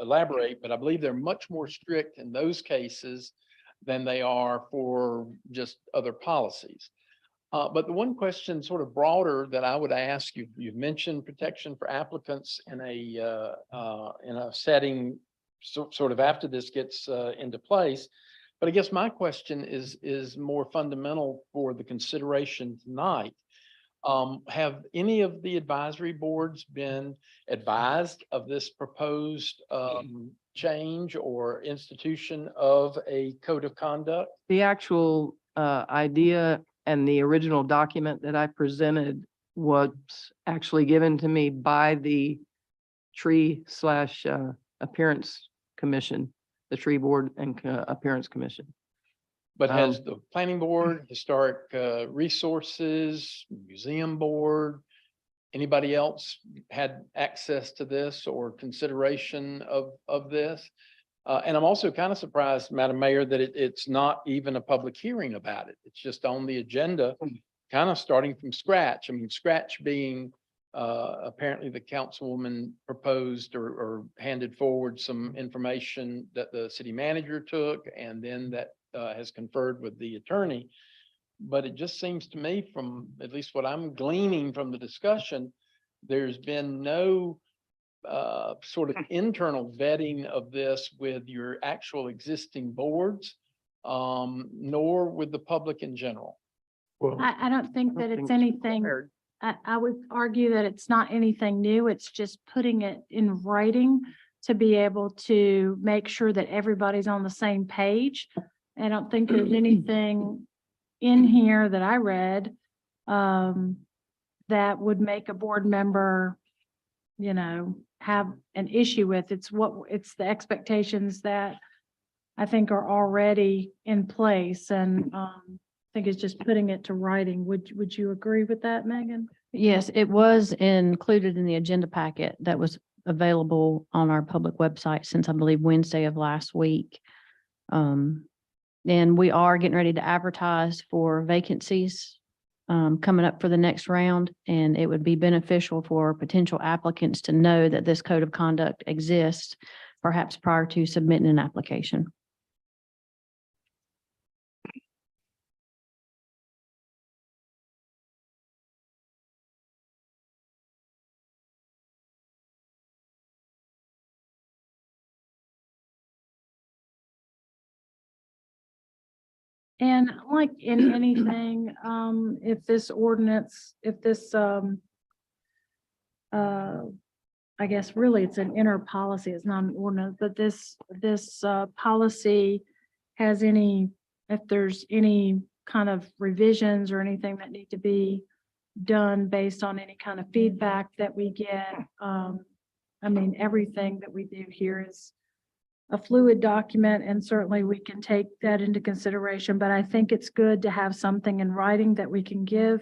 Speaker 7: elaborate, but I believe they're much more strict in those cases than they are for just other policies. But the one question sort of broader that I would ask you, you've mentioned protection for applicants in a setting sort of after this gets into place. But I guess my question is more fundamental for the consideration tonight. Have any of the advisory boards been advised of this proposed change or institution of a code of conduct?
Speaker 9: The actual idea and the original document that I presented was actually given to me by the tree/appearance commission, the tree board and appearance commission.
Speaker 7: But has the planning board, historic resources, museum board, anybody else had access to this or consideration of this? And I'm also kind of surprised, Madam Mayor, that it's not even a public hearing about it. It's just on the agenda, kind of starting from scratch. I mean, scratch being apparently the councilwoman proposed or handed forward some information that the city manager took, and then that has conferred with the attorney. But it just seems to me, from at least what I'm gleaning from the discussion, there's been no sort of internal vetting of this with your actual existing boards, nor with the public in general.
Speaker 3: Well,
Speaker 2: I don't think that
Speaker 9: think
Speaker 2: it's
Speaker 9: it's
Speaker 2: anything, I would argue that it's not anything new. It's just putting it in writing to be able to make sure that everybody's on the same page. I don't think there's anything in here that I read that that would make a board member, you know, have an issue with. It's the expectations that I think are already in place, and I think it's just putting it to writing. Would you agree with that, Megan?
Speaker 6: Yes, it was included in the agenda packet that was available on our public website since I believe Wednesday of last week. And we are getting ready to advertise for vacancies coming up for the next round. And it would be beneficial for potential applicants to know that this code of conduct exists, perhaps prior to submitting an application.
Speaker 2: And like in anything, if this ordinance, if this, I guess really it's an inner policy, it's not an ordinance, but this policy has any, if there's any kind of revisions or anything that need to be done based on any kind of feedback that we get. I mean, everything that we do here is a fluid document, and certainly we can take that into consideration, but I think it's good to have something in writing that we can give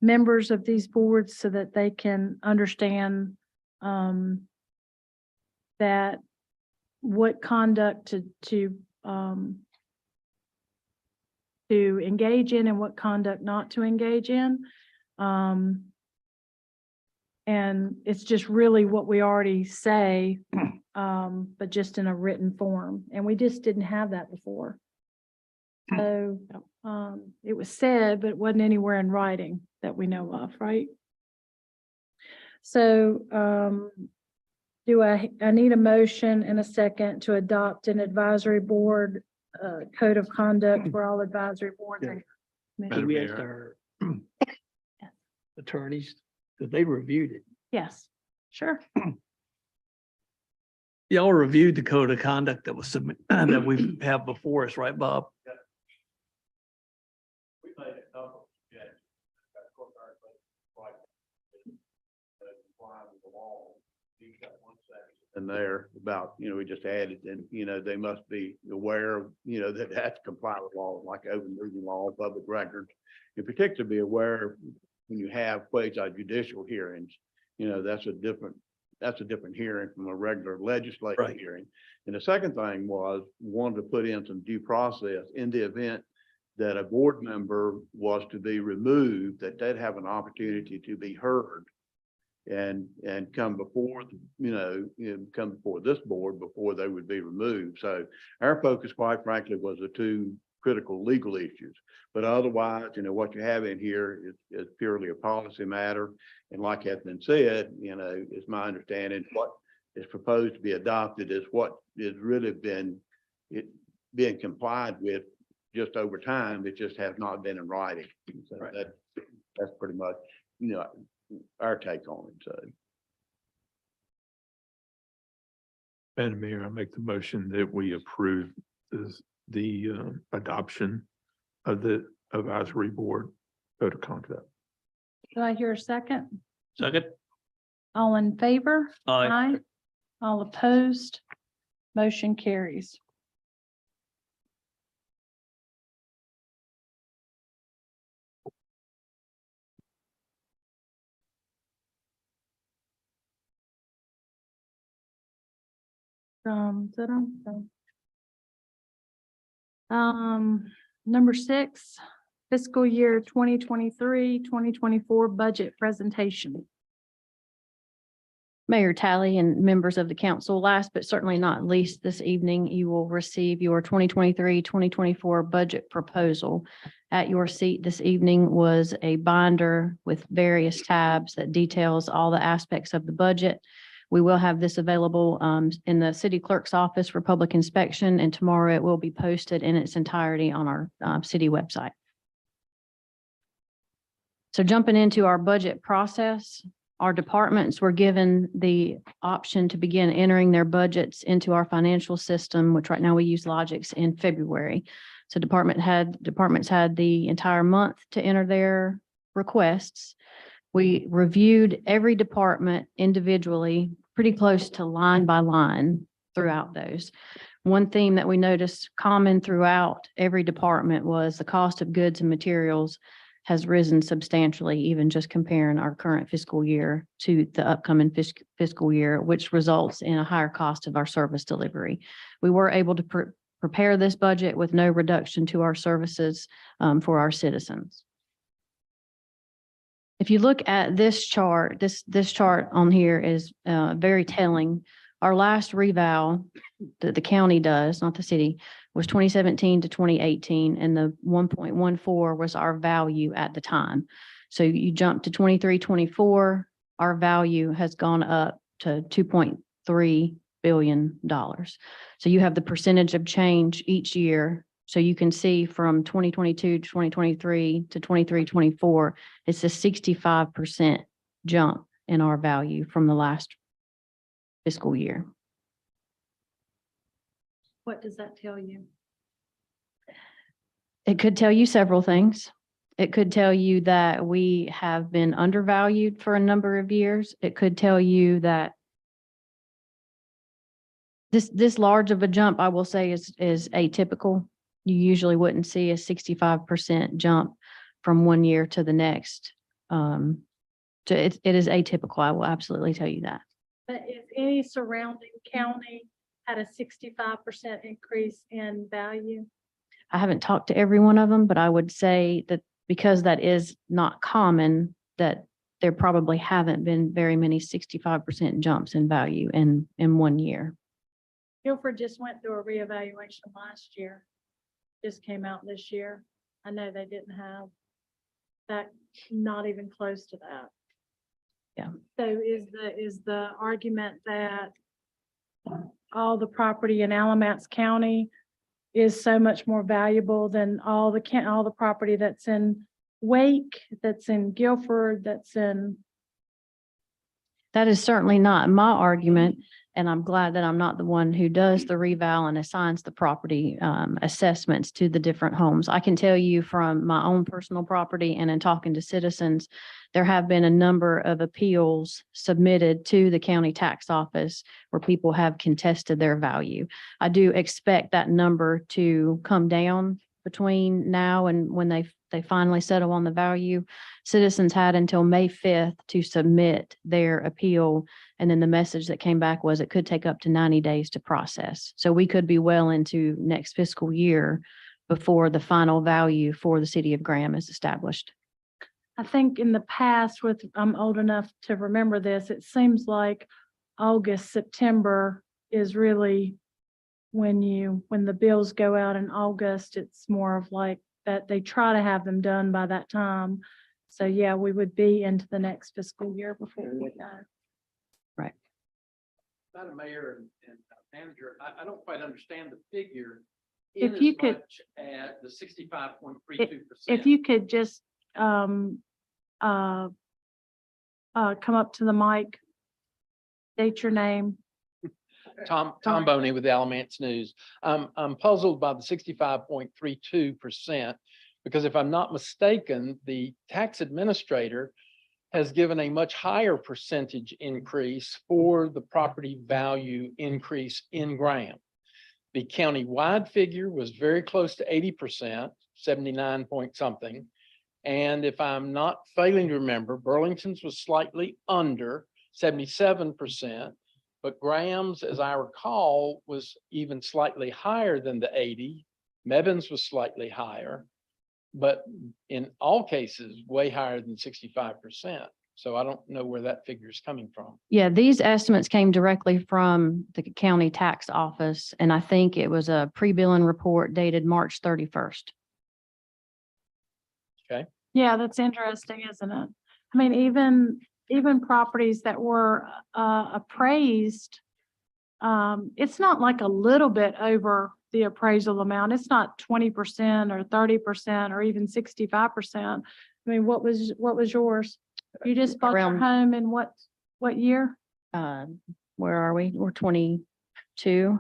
Speaker 2: members of these boards so that they can understand that what conduct to engage in and what conduct not to engage in. And it's just really what we already say, but just in a written form. And we just didn't have that before. So it was said, but it wasn't anywhere in writing that we know of, right? So do I need a motion and a second to adopt an advisory board code of conduct for all advisory boards?
Speaker 1: Yeah.
Speaker 2: and
Speaker 1: Did
Speaker 3: Madam
Speaker 1: we ask
Speaker 3: Mayor.
Speaker 1: our attorneys, because they reviewed it?
Speaker 2: Yes, sure.
Speaker 1: Y'all reviewed the code of conduct that was submitted, that we have before us, right, Bob?
Speaker 12: We made a couple, yeah. And there about, we just added, and, they must be aware of, that have to comply with laws like open meeting law, public records. In particular, be aware when you have quasi judicial hearings, that's a different hearing from a regular legislative
Speaker 1: Right.
Speaker 12: hearing. And the second thing was, wanted to put in some due process in the event that a board member was to be removed, that they'd have an opportunity to be heard and come before, come before this board before they would be removed. So our focus, quite frankly, was the two critical legal issues. But otherwise, what you have in here is purely a policy matter. And like has been said, it's my understanding what is proposed to be adopted is what is really being complied with just over time. It just has not been in writing. So
Speaker 1: Right.
Speaker 12: that's pretty much, our take on it. So.
Speaker 3: Madam Mayor, I make the motion that we approve the adoption of the advisory board code of conduct.
Speaker 2: Do I hear a second?
Speaker 1: Second?
Speaker 2: All in favor?
Speaker 1: Aye.
Speaker 2: All opposed? Motion carries. Number 6, fiscal year 2023-2024 budget presentation.
Speaker 6: Mayor Talley and members of the council, last but certainly not least, this evening, you will receive your 2023-2024 budget proposal. At your seat this evening was a binder with various tabs that details all the aspects of the budget. We will have this available in the city clerk's office for public inspection, and tomorrow it will be posted in its entirety on our city website. So jumping into our budget process, our departments were given the option to begin entering their budgets into our financial system, which right now we use Logix, in February. So departments had the entire month to enter their requests. We reviewed every department individually, pretty close to line by line throughout those. One theme that we noticed common throughout every department was the cost of goods and materials has risen substantially, even just comparing our current fiscal year to the upcoming fiscal year, which results in a higher cost of our service delivery. We were able to prepare this budget with no reduction to our services for our citizens. If you look at this chart, this chart on here is very telling. Our last reval that the county does, not the city, was 2017 to 2018, and the 1.14 was our value at the time. So you jump to 23, 24, our value has gone up to $2.3 billion. So you have the percentage of change each year. So you can see from 2022 to 2023 to 23, 24, it's a 65% jump in our value from the last fiscal year.
Speaker 2: What does that tell you?
Speaker 6: It could tell you several things. It could tell you that we have been undervalued for a number of years. It could tell you that this large of a jump, I will say, is atypical. You usually wouldn't see a 65% jump from one year to the next. So it is atypical. I will absolutely tell you that.
Speaker 2: But if any surrounding county had a 65% increase in value,
Speaker 6: I haven't talked to every one of them, but I would say that because that is not common, that there probably haven't been very many 65% jumps in value in 1 year.
Speaker 2: Guilford just went through a reevaluation last year. Just came out this year. I know they didn't have that, not even close to that.
Speaker 6: Yeah.
Speaker 2: So is the argument that all the property in Alamance County is so much more valuable than all the property that's in Wake, that's in Guilford, that's in?
Speaker 6: That is certainly not my argument, and I'm glad that I'm not the one who does the reval and assigns the property assessments to the different homes. I can tell you from my own personal property and in talking to citizens, there have been a number of appeals submitted to the county tax office where people have contested their value. I do expect that number to come down between now and when they finally settle on the value. Citizens had until May 5th to submit their appeal. And then the message that came back was it could take up to 90 days to process. So we could be well into next fiscal year before the final value for the city of Graham is established.
Speaker 2: I think in the past I'm old enough to remember this, it seems like August, September is really when the bills go out in August, it's more of like that they try to have them done by that time. So yeah, we would be into the next fiscal year before we would know.
Speaker 6: Right.
Speaker 7: Madam Mayor and Manager, I don't quite understand the figure.
Speaker 2: If you could-
Speaker 7: At the 65.32%.
Speaker 2: If you could just come up to the mic, state your name.
Speaker 7: Tom Boney with the Alamance News. I'm puzzled by the 65.32% because if I'm not mistaken, the tax administrator has given a much higher percentage increase for the property value increase in Graham. The county-wide figure was very close to 80%, 79 point something. And if I'm not failing to remember, Burlington's was slightly under 77%. But Graham's, as I recall, was even slightly higher than the 80. Mebbane's was slightly higher, but in all cases, way higher than 65%. So I don't know where that figure is coming from.
Speaker 6: Yeah, these estimates came directly from the county tax office, and I think it was a pre-billing report dated March 31st.
Speaker 2: Yeah, that's interesting, isn't it? I mean, even properties that were appraised, it's not like a little bit over the appraisal amount. It's not 20% or 30% or even 65%. I mean, what was yours? You just bought your
Speaker 6: Around-
Speaker 2: home in what year?
Speaker 6: Where are we? We're 22.
Speaker 2: So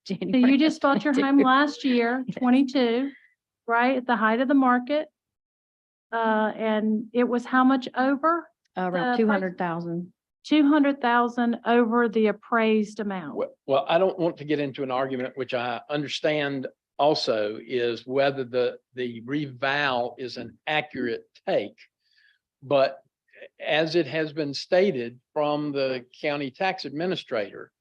Speaker 6: January
Speaker 2: you just bought your
Speaker 6: 22.
Speaker 2: home last year, 22, right, at the height of the market. And it was how much over?
Speaker 6: Around
Speaker 2: The
Speaker 6: 200,000.
Speaker 2: 200,000 over the appraised amount.
Speaker 7: Well, I don't want to get into an argument, which I understand also is whether the reval is an accurate take. But as it has been stated from the county tax administrator,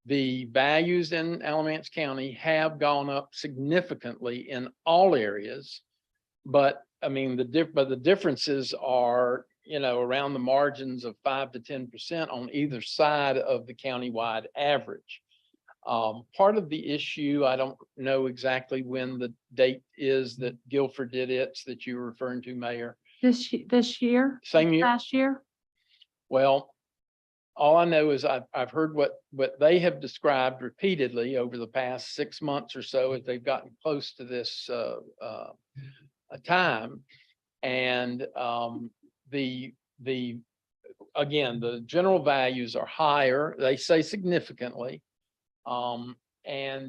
Speaker 7: the values in Alamance County have gone up significantly in all areas. But I mean, the differences are, around the margins of 5 to 10% on either side of the countywide average. Part of the issue, I don't know exactly when the date is that Guilford did it that you were referring to, Mayor.
Speaker 2: This year?
Speaker 7: Same year?
Speaker 2: Last year?
Speaker 7: Well, all I know is I've heard what they have described repeatedly over the past 6 months or so as they've gotten close to this time. And again, the general values are higher. They say significantly. And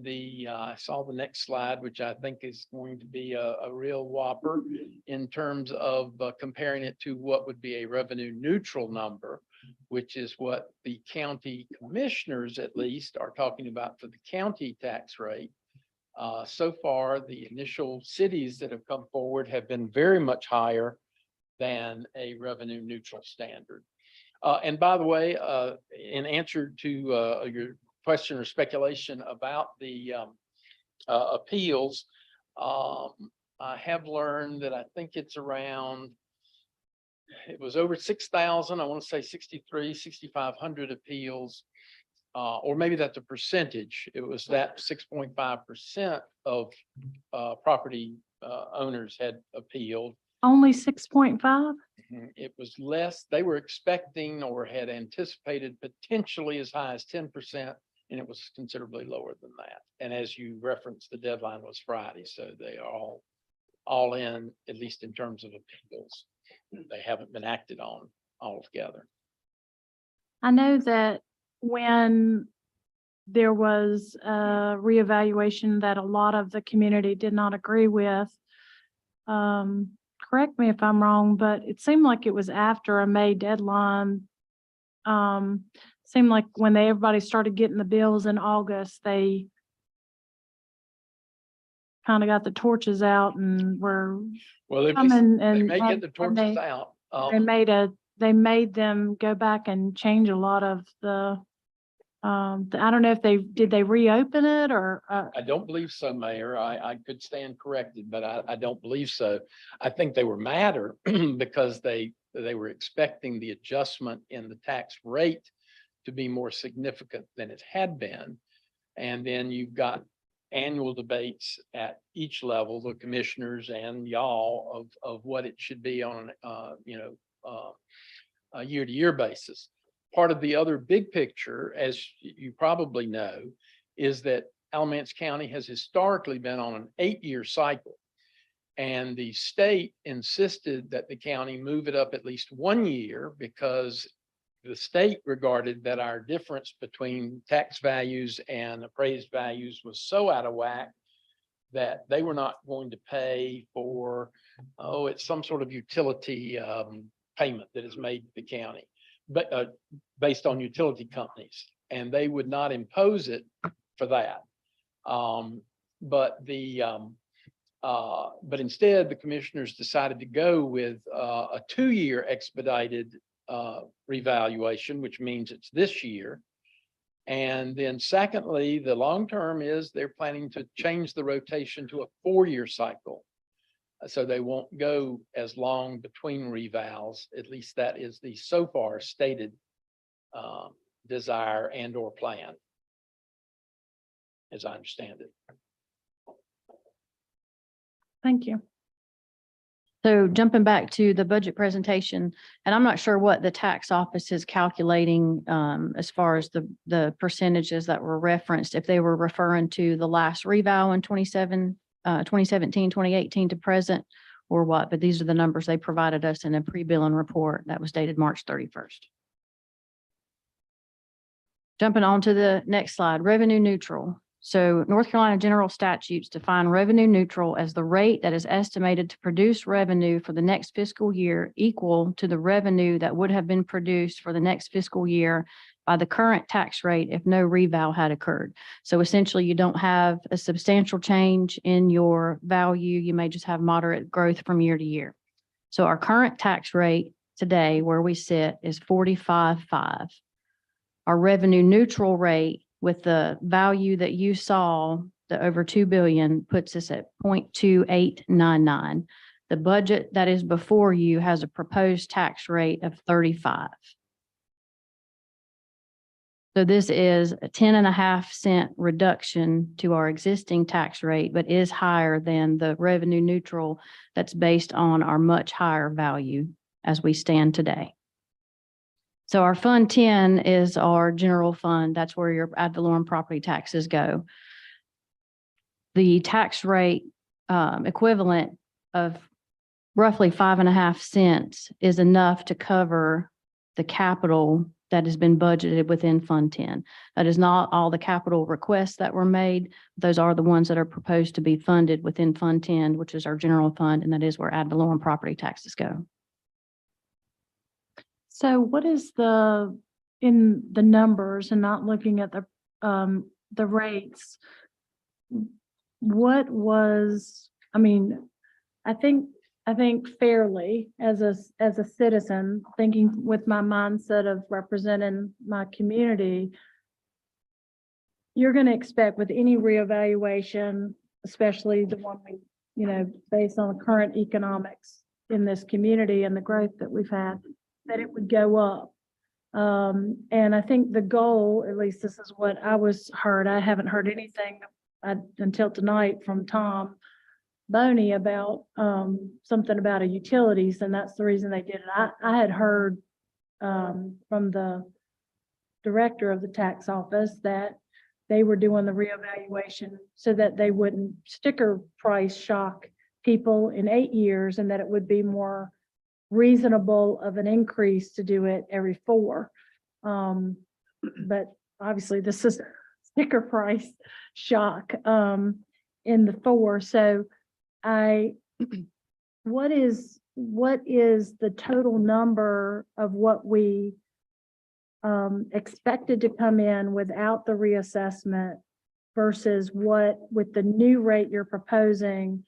Speaker 7: I saw the next slide, which I think is going to be a real whopper in terms of comparing it to what would be a revenue neutral number, which is what the county commissioners at least are talking about for the county tax rate. So far, the initial cities that have come forward have been very much higher than a revenue neutral standard. And by the way, in answer to your question or speculation about the appeals, I have learned that I think it's around, it was over 6,000, I want to say 6,500 appeals, or maybe that's a percentage. It was that 6.5% of property owners had appealed.
Speaker 2: Only 6.5?
Speaker 7: It was less. They were expecting or had anticipated potentially as high as 10%, and it was considerably lower than that. And as you referenced, the deadline was Friday, so they are all in, at least in terms of appeals. They haven't been acted on altogether.
Speaker 2: I know that when there was a reevaluation that a lot of the community did not agree with, correct me if I'm wrong, but it seemed like it was after a May deadline. Seemed like when everybody started getting the bills in August, they kind of got the torches out and were
Speaker 7: Well, they
Speaker 2: coming
Speaker 7: may
Speaker 2: and
Speaker 7: get the
Speaker 2: and
Speaker 7: torches out.
Speaker 2: they made them go back and change a lot of I don't know if did they reopen it or
Speaker 7: I don't believe so, Mayor. I could stand corrected, but I don't believe so. I think they were madder because they were expecting the adjustment in the tax rate to be more significant than it had been. And then you've got annual debates at each level, the commissioners and y'all of what it should be on a year-to-year basis. Part of the other big picture, as you probably know, is that Alamance County has historically been on an 8-year cycle. And the state insisted that the county move it up at least 1 year because the state regarded that our difference between tax values and appraised values was so out of whack that they were not going to pay for, it's some sort of utility payment that is made to the county, but based on utility companies, and they would not impose it for that. But instead, the commissioners decided to go with a 2-year expedited revaluation, which means it's this year. And then secondly, the long term is they're planning to change the rotation to a 4-year cycle. So they won't go as long between revals. At least that is the so far stated desire and or plan, as I understand it.
Speaker 2: thank you.
Speaker 6: So jumping back to the budget presentation, and I'm not sure what the tax office is calculating as far as the percentages that were referenced, if they were referring to the last reval in 2017, 2018 to present or what, but these are the numbers they provided us in a pre-billing report that was dated March 31st. Jumping on to the next slide, revenue neutral. So North Carolina general statutes define revenue neutral as the rate that is estimated to produce revenue for the next fiscal year equal to the revenue that would have been produced for the next fiscal year by the current tax rate if no revow had occurred. So essentially, you don't have a substantial change in your value. You may just have moderate growth from year to year. So our current tax rate today, where we sit, is 45.5. Our revenue neutral rate with the value that you saw, the over 2 billion, puts us at 0.2899. The budget that is before you has a proposed tax rate of 35. So this is a 10.5 cent reduction to our existing tax rate, but is higher than the revenue neutral that's based on our much higher value as we stand today. So our Fund 10 is our general fund. That's where your ad valorem property taxes go. The tax rate equivalent of roughly 5.5 cents is enough to cover the capital that has been budgeted within Fund 10. That is not all the capital requests that were made. Those are the ones that are proposed to be funded within Fund 10, which is our general fund, and that is where ad valorem property taxes go.
Speaker 2: So what is in the numbers and not looking at the rates? What was, I mean, I think fairly as a citizen, thinking with my mindset of representing my community, you're going to expect with any reevaluation, especially the one based on the current economics in this community and the growth that we've had, that it would go up. And I think the goal, at least this is what I was heard, I haven't heard anything until tonight from Tom Boney about something about a utilities, and that's the reason they did it. I had heard from the director of the tax office that they were doing the reevaluation so that they wouldn't sticker price shock people in 8 years, and that it would be more reasonable of an increase to do it every 4. But obviously this is sticker price shock in the 4. So what is the total number of what we expected to come in without the reassessment versus what with the new rate you're proposing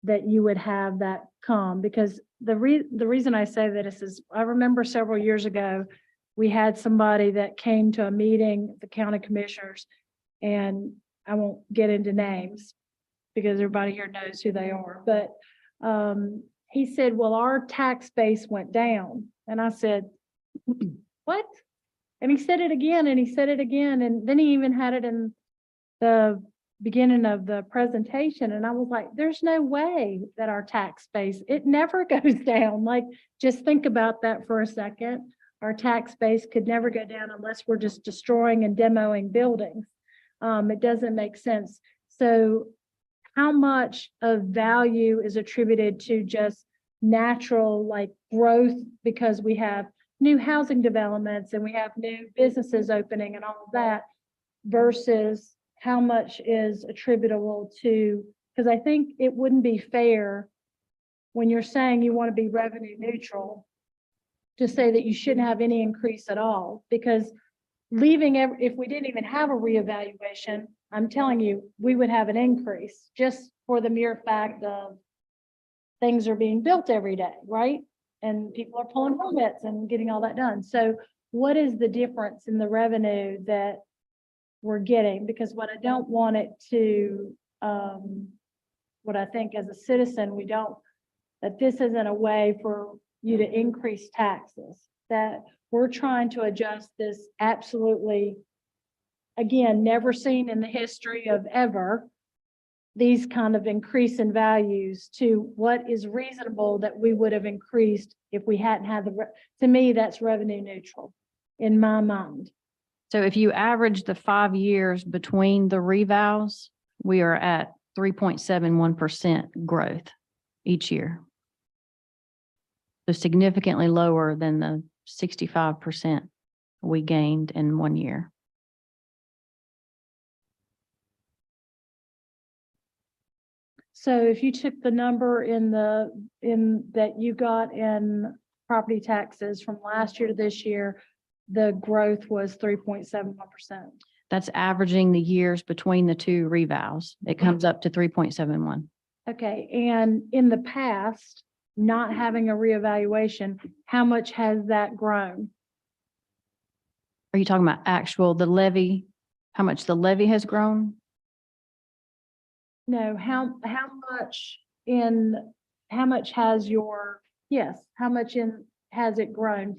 Speaker 2: that you would have that come? Because the reason I say that is I remember several years ago, we had somebody that came to a meeting, the county commissioners, and I won't get into names because everybody here knows who they are, but he said, well, our tax base went down. And I said, what? And he said it again, and he said it again. And then he even had it in the beginning of the presentation. And I was like, there's no way that our tax base, it never goes down. Like, just think about that for a second. Our tax base could never go down unless we're just destroying and demoing buildings. It doesn't make sense. So how much of value is attributed to just natural like growth because we have new housing developments and we have new businesses opening and all of that versus how much is attributable to, because I think it wouldn't be fair when you're saying you want to be revenue neutral to say that you shouldn't have any increase at all, because if we didn't even have a reevaluation, I'm telling you, we would have an increase just for the mere fact of things are being built every day, right? And people are pulling permits and getting all that done. So what is the difference in the revenue that we're getting? Because what I don't want it to, what I think as a citizen, that this isn't a way for you to increase taxes, that we're trying to adjust this absolutely, again, never seen in the history of ever, these kind of increase in values to what is reasonable that we would have increased if we hadn't had to me, that's revenue neutral in my mind.
Speaker 6: So if you average the 5 years between the revows, we are at 3.71% growth each year. So significantly lower than the 65% we gained in 1 year.
Speaker 2: So if you took the number in that you got in property taxes from last year to this year, the growth was 3.71%.
Speaker 6: That's averaging the years between the two revals. It comes up to 3.71.
Speaker 2: Okay, and in the past, not having a reevaluation, how much has that grown?
Speaker 6: Are you talking about the levy? How much the levy has grown?
Speaker 2: No, how much has has it grown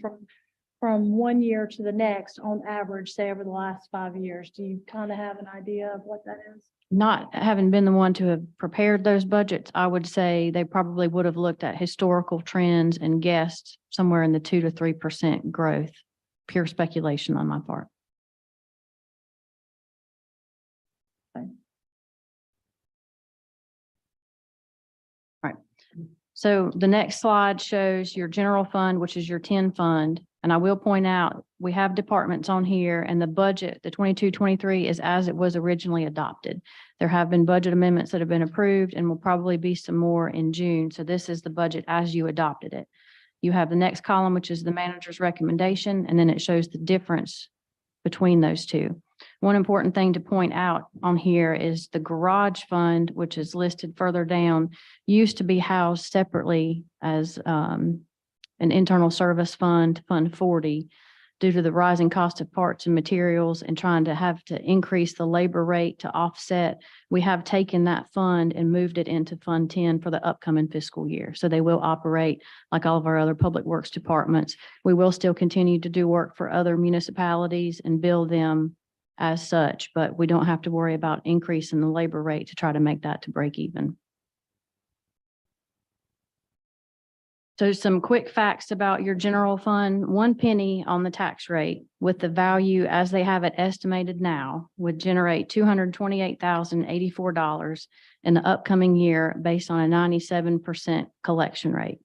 Speaker 2: from 1 year to the next on average, say over the last 5 years? Do you kind of have an idea of what that is?
Speaker 6: Not having been the one to have prepared those budgets, I would say they probably would have looked at historical trends and guessed somewhere in the 2 to 3% growth. Pure speculation on my part. So the next slide shows your general fund, which is your 10 fund. And I will point out, we have departments on here and the budget, the 22-23 is as it was originally adopted. There have been budget amendments that have been approved and will probably be some more in June. So this is the budget as you adopted it. You have the next column, which is the manager's recommendation, and then it shows the difference between those two. One important thing to point out on here is the garage fund, which is listed further down, used to be housed separately as an internal service fund, Fund 40, due to the rising cost of parts and materials and trying to have to increase the labor rate to offset. We have taken that fund and moved it into Fund 10 for the upcoming fiscal year. So they will operate like all of our other public works departments. We will still continue to do work for other municipalities and bill them as such, but we don't have to worry about increasing the labor rate to try to make that to break even. So some quick facts about your general fund. 1 penny on the tax rate with the value as they have it estimated now would generate $228,084 in the upcoming year based on a 97% collection rate.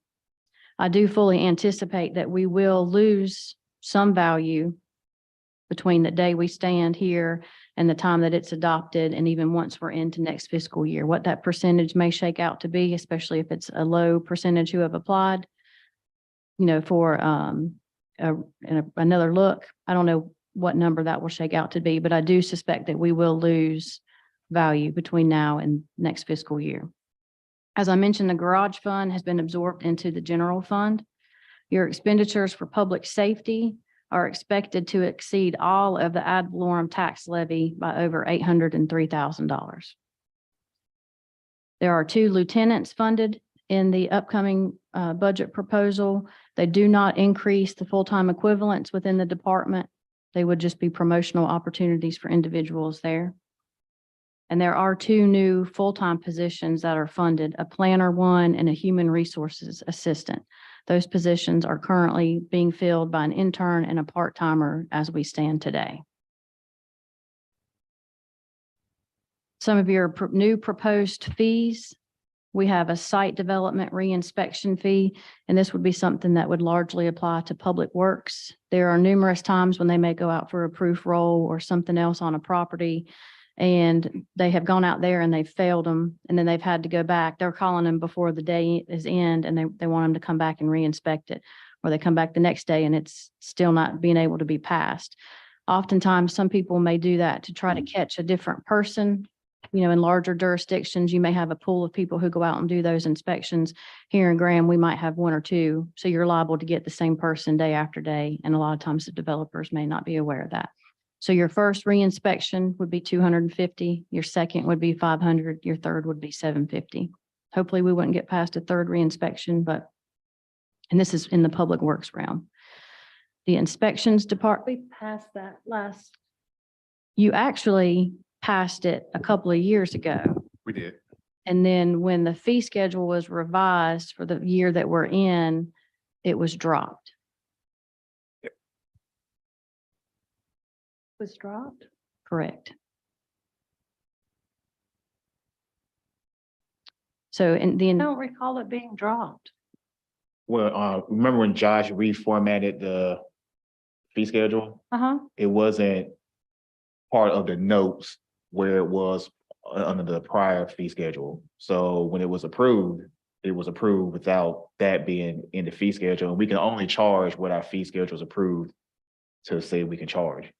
Speaker 6: I do fully anticipate that we will lose some value between the day we stand here and the time that it's adopted, and even once we're into next fiscal year. What that percentage may shake out to be, especially if it's a low percentage who have applied, for another look. I don't know what number that will shake out to be, but I do suspect that we will lose value between now and next fiscal year. As I mentioned, the garage fund has been absorbed into the general fund. Your expenditures for public safety are expected to exceed all of the ad valorem tax levy by over $803,000. There are 2 lieutenants funded in the upcoming budget proposal. They do not increase the full-time equivalents within the department. They would just be promotional opportunities for individuals there. And there are 2 new full-time positions that are funded, a planner 1 and a human resources assistant. Those positions are currently being filled by an intern and a part-timer as we stand today. Some of your new proposed fees. We have a site development reinspection fee, and this would be something that would largely apply to public works. There are numerous times when they may go out for a proof roll or something else on a property, and they have gone out there and they've failed them, and then they've had to go back. They're calling them before the day is end, and they want them to come back and reinspect it, or they come back the next day and it's still not being able to be passed. Oftentimes, some people may do that to try to catch a different person. In larger jurisdictions, you may have a pool of people who go out and do those inspections. Here in Graham, we might have 1 or 2, so you're liable to get the same person day after day, and a lot of times the developers may not be aware of that. So your first reinspection would be $250, your second would be $500, your third would be $750. Hopefully we wouldn't get past a third reinspection, and this is in the public works realm. The inspections department.
Speaker 2: We passed that last.
Speaker 6: You actually passed it a couple of years ago.
Speaker 8: We did.
Speaker 6: And then when the fee schedule was revised for the year that we're in, it was dropped.
Speaker 2: Was dropped?
Speaker 6: Correct. So in the,
Speaker 2: I don't recall it being dropped.
Speaker 8: Well, remember when Josh reformatted the fee schedule?
Speaker 2: Uh-huh.
Speaker 8: It wasn't part of the notes where it was under the prior fee schedule. So when it was approved without that being in the fee schedule. And we can only charge what our fee schedule is approved to say we can charge.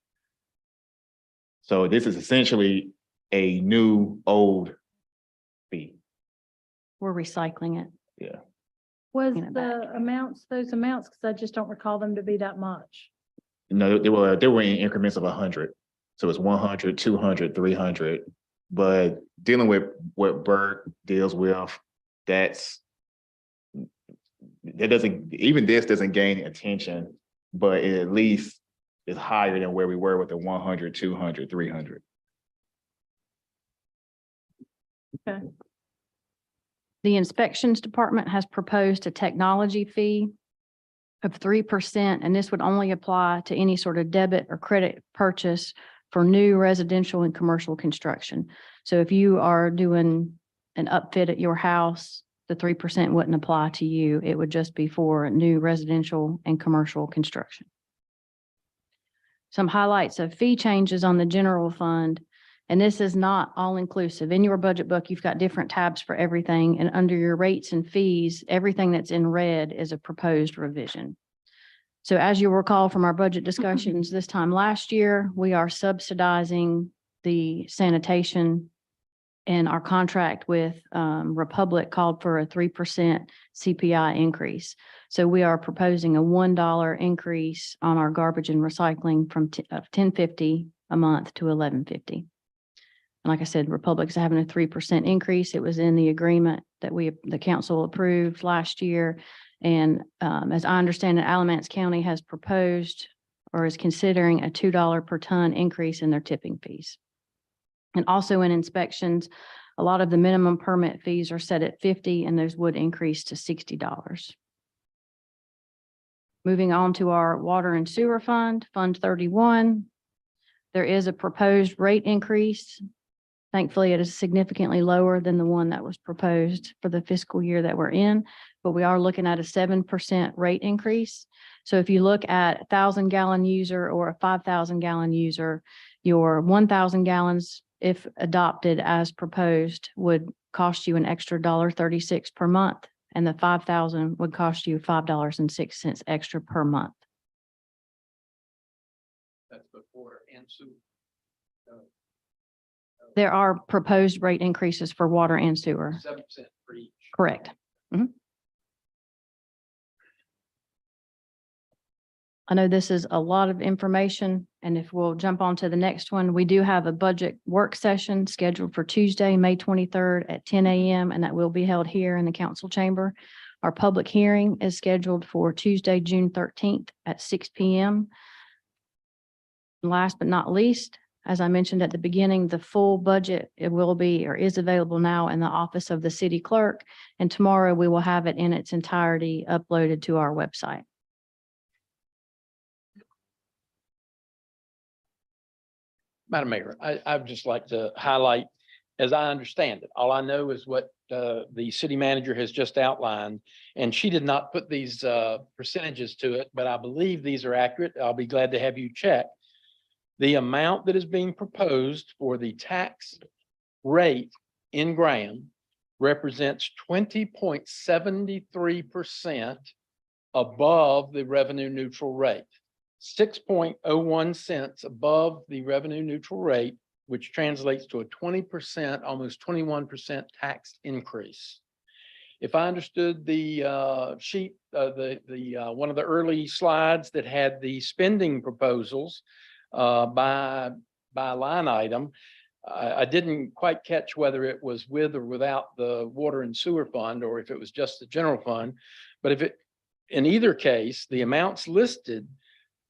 Speaker 8: So this is essentially a new old fee.
Speaker 6: We're recycling it.
Speaker 8: Yeah.
Speaker 2: Was
Speaker 6: Bring it back.
Speaker 2: the amounts, those amounts, because I just don't recall them to be that much.
Speaker 8: No, they were in increments of 100. So it's 100, 200, 300. But dealing with what Bert deals with, that doesn't, even this doesn't gain attention, but it at least is higher than where we were with the 100, 200, 300.
Speaker 6: The inspections department has proposed a technology fee of 3%, and this would only apply to any sort of debit or credit purchase for new residential and commercial construction. So if you are doing an upfit at your house, the 3% wouldn't apply to you. It would just be for new residential and commercial construction. Some highlights of fee changes on the general fund. And this is not all inclusive. In your budget book, you've got different tabs for everything. And under your rates and fees, everything that's in red is a proposed revision. So as you recall from our budget discussions this time last year, we are subsidizing the sanitation, and our contract with Republic called for a 3% CPI increase. So we are proposing a $1 increase on our garbage and recycling from $10.50 a month to $11.50. And like I said, Republic's having a 3% increase. It was in the agreement that the council approved last year. And as I understand it, Alamance County has proposed or is considering a $2 per ton increase in their tipping fees. And also in inspections, a lot of the minimum permit fees are set at $50 and those would increase to $60. Moving on to our water and sewer fund, Fund 31. There is a proposed rate increase. Thankfully, it is significantly lower than the one that was proposed for the fiscal year that we're in, but we are looking at a 7% rate increase. So if you look at 1,000-gallon user or a 5,000-gallon user, your 1,000 gallons, if adopted as proposed, would cost you an extra $1.36 per month, and the 5,000 would cost you $5.06 extra per month.
Speaker 7: That's both water and sewer.
Speaker 6: There are proposed rate increases for water and sewer.
Speaker 7: 7% for each.
Speaker 6: Correct. Mhm. I know this is a lot of information, and if we'll jump on to the next one, we do have a budget work session scheduled for Tuesday, May 23rd at 10 a.m., and that will be held here in the council chamber. Our public hearing is scheduled for Tuesday, June 13th at 6 p.m. Last but not least, as I mentioned at the beginning, the full budget, it will be or is available now in the office of the city clerk, and tomorrow we will have it in its entirety uploaded to our website.
Speaker 7: Madam Mayor, I'd just like to highlight, as I understand it, all I know is what the city manager has just outlined, and she did not put these percentages to it, but I believe these are accurate. I'll be glad to have you check. The amount that is being proposed for the tax rate in Graham represents 20.73% above the revenue neutral rate. 6.01 cents above the revenue neutral rate, which translates to a 20%, almost 21% tax increase. If I understood the sheet, one of the early slides that had the spending proposals by line item, I didn't quite catch whether it was with or without the water and sewer fund, or if it was just the general fund. But if it, in either case, the amounts listed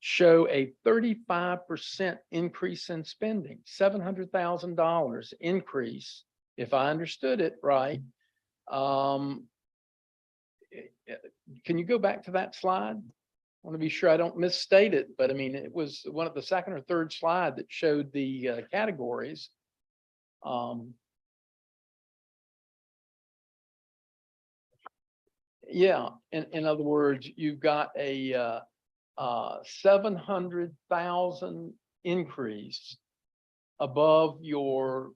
Speaker 7: show a 35% increase in spending, $700,000 increase, if I understood it right. Can you go back to that slide? I want to be sure I don't misstate it, but I mean, it was one of the second or third slide that showed the categories. Yeah, in other words, you've got a 700,000 increase above your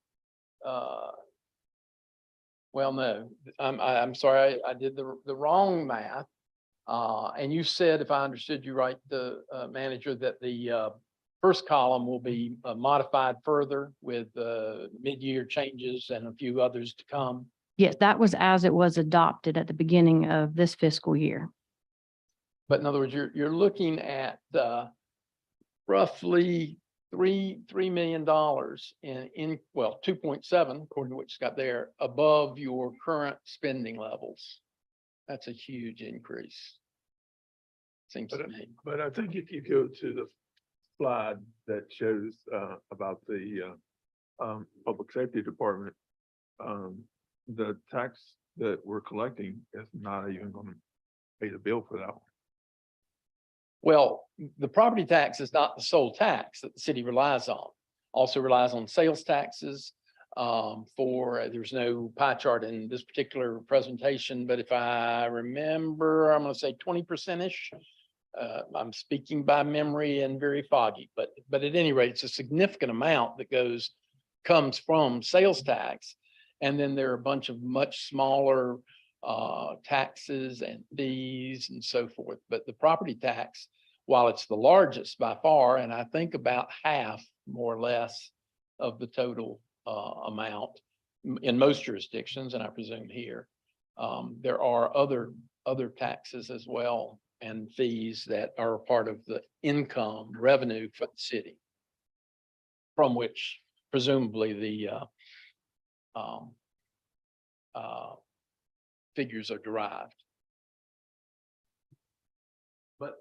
Speaker 7: Well, no, I'm sorry, I did the wrong math. And you said, if I understood you right, the manager, that the first column will be modified further with mid-year changes and a few others to come.
Speaker 6: Yes, that was as it was adopted at the beginning of this fiscal year.
Speaker 7: But in other words, you're looking at roughly $3 million well, 2.7, according to what you got there, above your current spending levels. That's a huge increase. Seems to me.
Speaker 3: But I think if you go to the slide that shows about the Public Safety Department, the tax that we're collecting is not even gonna pay the bill for that one.
Speaker 7: Well, the property tax is not the sole tax that the city relies on. Also relies on sales taxes. There's no pie chart in this particular presentation, but if I remember, I'm gonna say 20%-ish. I'm speaking by memory and very foggy, but at any rate, it's a significant amount that comes from sales tax. And then there are a bunch of much smaller taxes and fees and so forth. But the property tax, while it's the largest by far, and I think about half more or less of the total amount in most jurisdictions, and I presume here, there are other taxes as well and fees that are a part of the income revenue for the city, from which presumably the figures are derived. But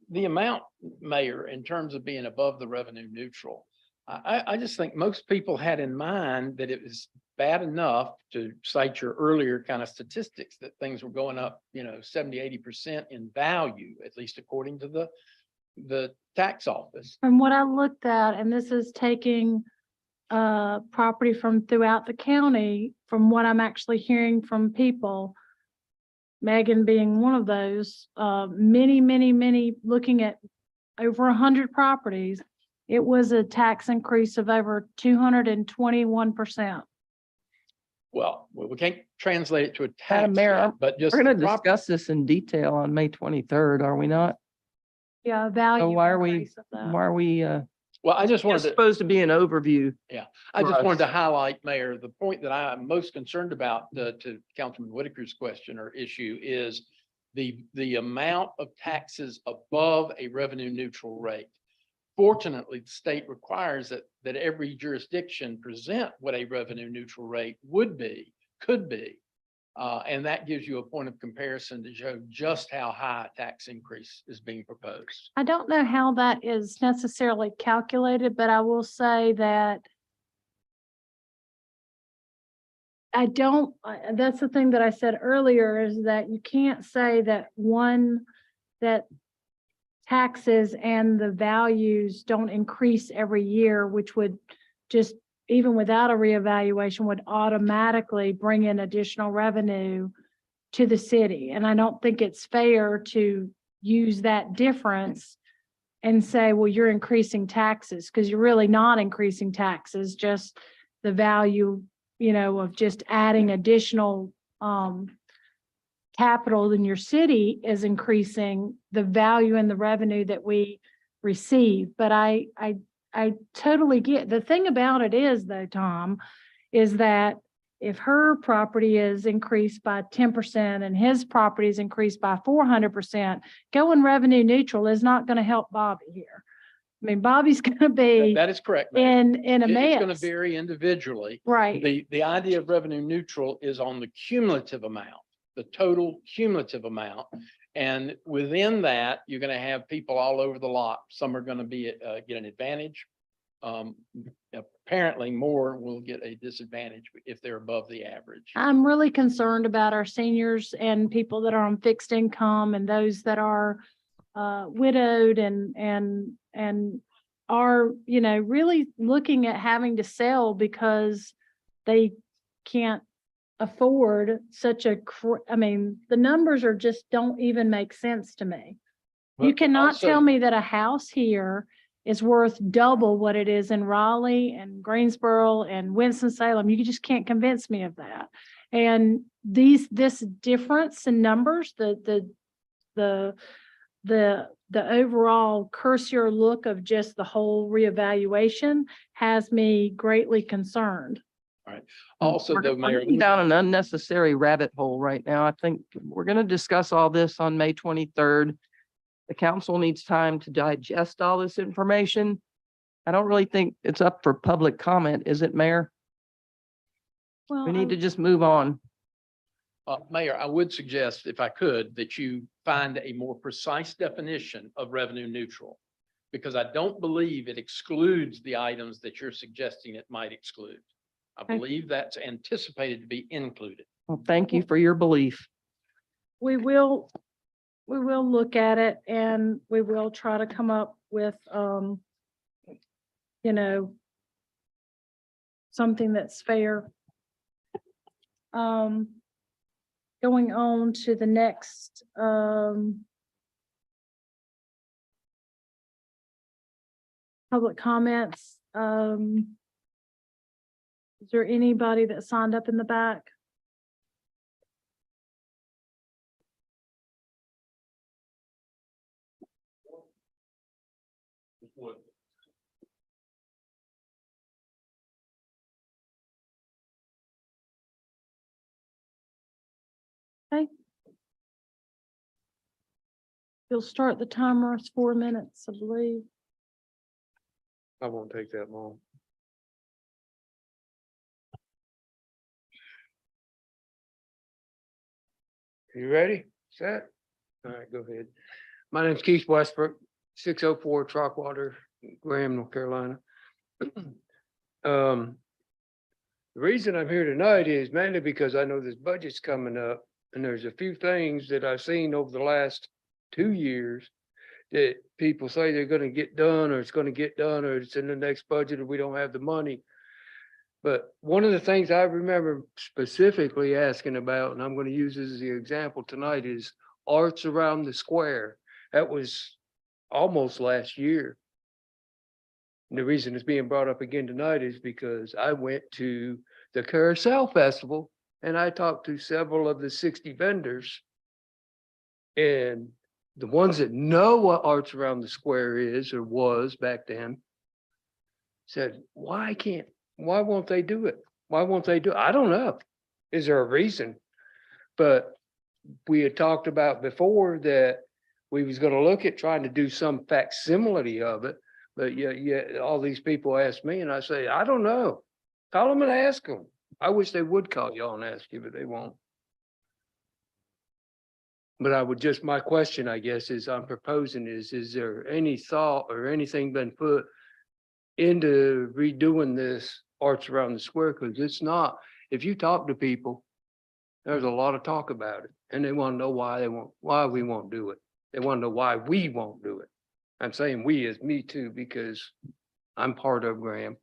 Speaker 7: the amount, Mayor, in terms of being above the revenue neutral, I just think most people had in mind that it was bad enough, to cite your earlier kind of statistics, that things were going up, 70-80% in value, at least according to the tax office.
Speaker 2: From what I looked at, and this is taking property from throughout the county, from what I'm actually hearing from people, Megan being one of those, many, looking at over 100 properties, it was a tax increase of over 221%.
Speaker 7: Well, we can't translate it to a
Speaker 9: Madam
Speaker 7: tax,
Speaker 9: Mayor,
Speaker 7: rate, but just
Speaker 9: We're
Speaker 7: the
Speaker 9: going to
Speaker 7: property.
Speaker 9: discuss this in detail on May 23rd, are we not?
Speaker 2: Yeah, value.
Speaker 9: why are we-
Speaker 2: increase of that.
Speaker 9: Why are we,
Speaker 7: Well, I just wanted
Speaker 9: it's
Speaker 7: to.
Speaker 9: supposed to be an overview.
Speaker 7: I
Speaker 9: for
Speaker 7: just wanted to
Speaker 9: us.
Speaker 7: highlight, Mayor, the point that I'm most concerned about, to Councilman Whitaker's question or issue, is the amount of taxes above a revenue neutral rate. Fortunately, the state requires that every jurisdiction present what a revenue neutral rate could be. And that gives you a point of comparison to show just how high a tax increase is being proposed.
Speaker 2: I don't know how that is necessarily calculated, but I will say that that's the thing that I said earlier, is that you can't say that that taxes and the values don't increase every year, which would just, even without a reevaluation, would automatically bring in additional revenue to the city. And I don't think it's fair to use that difference and say, well, you're increasing taxes, because you're really not increasing taxes, just the value, of just adding additional capital in your city is increasing the value and the revenue that we receive. But I totally get, the thing about it is though, Tom, is that if her property is increased by 10% and his property is increased by 400%, going revenue neutral is not going to help Bobby here. I mean, Bobby's going to be
Speaker 7: That is correct, Mayor.
Speaker 2: in a
Speaker 7: It's going to
Speaker 2: mess.
Speaker 7: vary individually.
Speaker 2: Right.
Speaker 7: The idea of revenue neutral is on the cumulative amount, the total cumulative amount. And within that, you're going to have people all over the lot. Some are going to get an advantage. Apparently more will get a disadvantage if they're above the average.
Speaker 2: I'm really concerned about our seniors and people that are on fixed income and those that are widowed and are, really looking at having to sell because they can't afford such the numbers are just don't even make sense to me. You
Speaker 7: But
Speaker 2: cannot
Speaker 7: also-
Speaker 2: tell me that a house here is worth double what it is in Raleigh and Greensboro and Winston-Salem. You just can't convince me of that. And this difference in numbers, the overall cursory look of just the whole reevaluation has me greatly concerned.
Speaker 7: Also,
Speaker 9: We're
Speaker 7: though, Mayor.
Speaker 9: going down an unnecessary rabbit hole right now. I think we're going to discuss all this on May 23rd. The council needs time to digest all this information. I don't really think it's up for public comment, is it, Mayor?
Speaker 2: Well,
Speaker 9: We need to just move on.
Speaker 7: Mayor, I would suggest, if I could, that you find a more precise definition of revenue neutral. Because I don't believe it excludes the items that you're suggesting it might exclude. I
Speaker 2: Okay.
Speaker 7: believe that's anticipated to be included.
Speaker 9: Well, thank you for your belief.
Speaker 2: we will look at it and we will try to come up with, something that's fair. Going on to the next, public comments. Is there anybody that signed up in the back? Okay. You'll start the timer. It's 4 minutes, I believe.
Speaker 5: I won't take that long. You ready? Set? All right, go ahead. My name's Keith Westbrook, 604 Trockwater, Graham, North Carolina. The reason I'm here tonight is mainly because I know this budget's coming up and there's a few things that I've seen over the last 2 years that people say they're gonna get done, or it's gonna get done, or it's in the next budget, or we don't have the money. But one of the things I remember specifically asking about, and I'm gonna use this as the example tonight, is Arts Around the Square. That was almost last year. And the reason it's being brought up again tonight is because I went to the Carousel Festival and I talked to several of the 60 vendors. And the ones that know what Arts Around the Square is or was back then said, why won't they do it? Why won't they do it? I don't know. Is there a reason? But we had talked about before that we was gonna look at trying to do some facsimile of it. But yeah, all these people ask me and I say, I don't know. Call them and ask them. I wish they would call y'all and ask you, but they won't. But I would just, my question, I guess, is I'm proposing is there any thought or anything been put into redoing this Arts Around the Square? Because it's not, if you talk to people, there's a lot of talk about it and they want to know why we won't do it. They want to know why we won't do it. I'm saying we as me too, because I'm part of Graham.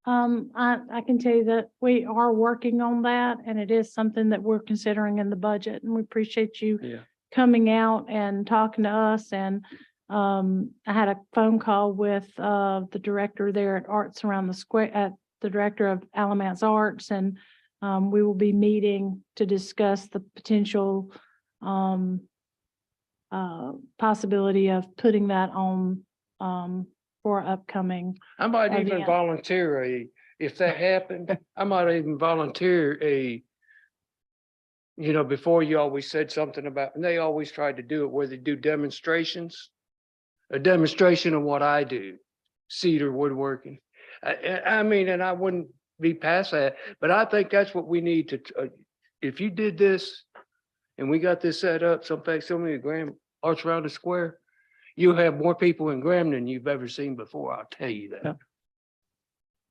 Speaker 2: I can tell you that we are working on that and it is something that we're considering in the budget, and we appreciate you
Speaker 5: Yeah.
Speaker 2: coming out and talking to us. And I had a phone call with the director there at Arts Around the Square, at the director of Alamance Arts, and we will be meeting to discuss the potential possibility of putting that on for upcoming.
Speaker 5: I might even
Speaker 2: event.
Speaker 5: volunteer if that happened, I might even volunteer before you always said something about, and they always tried to do it where they do demonstrations. A demonstration of what I do, cedar woodworking. I mean, and I wouldn't be past that, but I think that's what we need to, if you did this and we got this set up, some facsimile of Graham Arts Around the Square, you'll have more people in Graham than you've ever seen before. I'll tell you that.
Speaker 9: Yeah.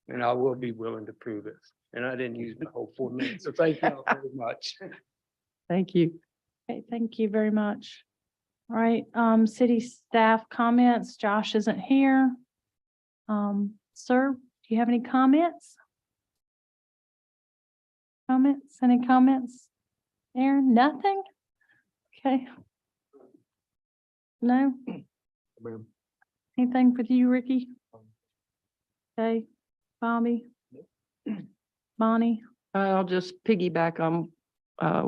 Speaker 5: And I will be willing to prove it. And I didn't use my whole 4 minutes. So thank you all very much.
Speaker 9: Thank you.
Speaker 2: Okay, thank you very much. All right, city staff comments. Josh isn't here. Sir, do you have any comments? Any comments? Aaron, nothing? Okay. No?
Speaker 10: Ma'am.
Speaker 2: Anything with you, Ricky? Okay, Bobby? Bonnie?
Speaker 9: I'll just piggyback on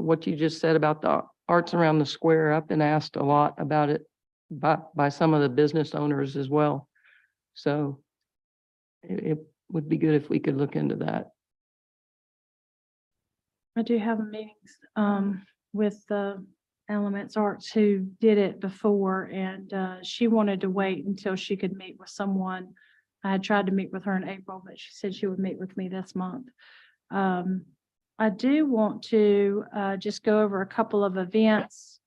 Speaker 9: what you just said about the arts around the square. I've been asked a lot about it by some of the business owners as well. So it would be good if we could look into that.
Speaker 2: I do have meetings with the Elements Arts who did it before, and she wanted to wait until she could meet with someone. I had tried to meet with her in April, but she said she would meet with me this month. I do want to just go over a couple of events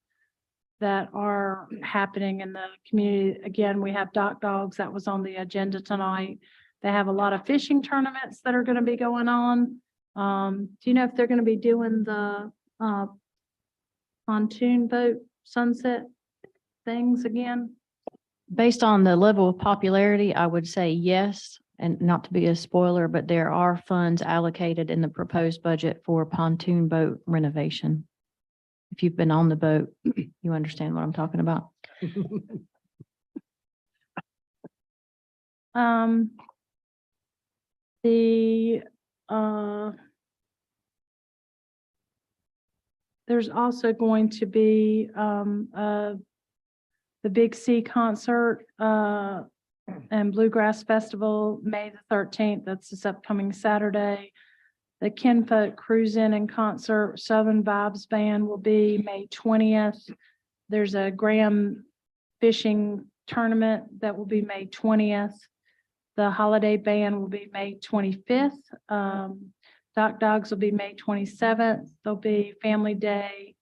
Speaker 2: that are happening in the community. Again, we have Dock Dogs that was on the agenda tonight. They have a lot of fishing tournaments that are going to be going on. Do you know if they're going to be doing the pontoon boat sunset things again?
Speaker 6: Based on the level of popularity, I would say yes, and not to be a spoiler, but there are funds allocated in the proposed budget for pontoon boat renovation. If you've been on the boat, you understand what I'm talking about.
Speaker 2: There's also going to be the Big C concert and Bluegrass Festival, May the 13th. That's this upcoming Saturday. The Kinfolk Cruise In and Concert Southern Vibes Band will be May 20th. There's a Graham Fishing Tournament that will be May 20th. The Holiday Band will be May 25th. Dock Dogs will be May 27th. There'll be Family Day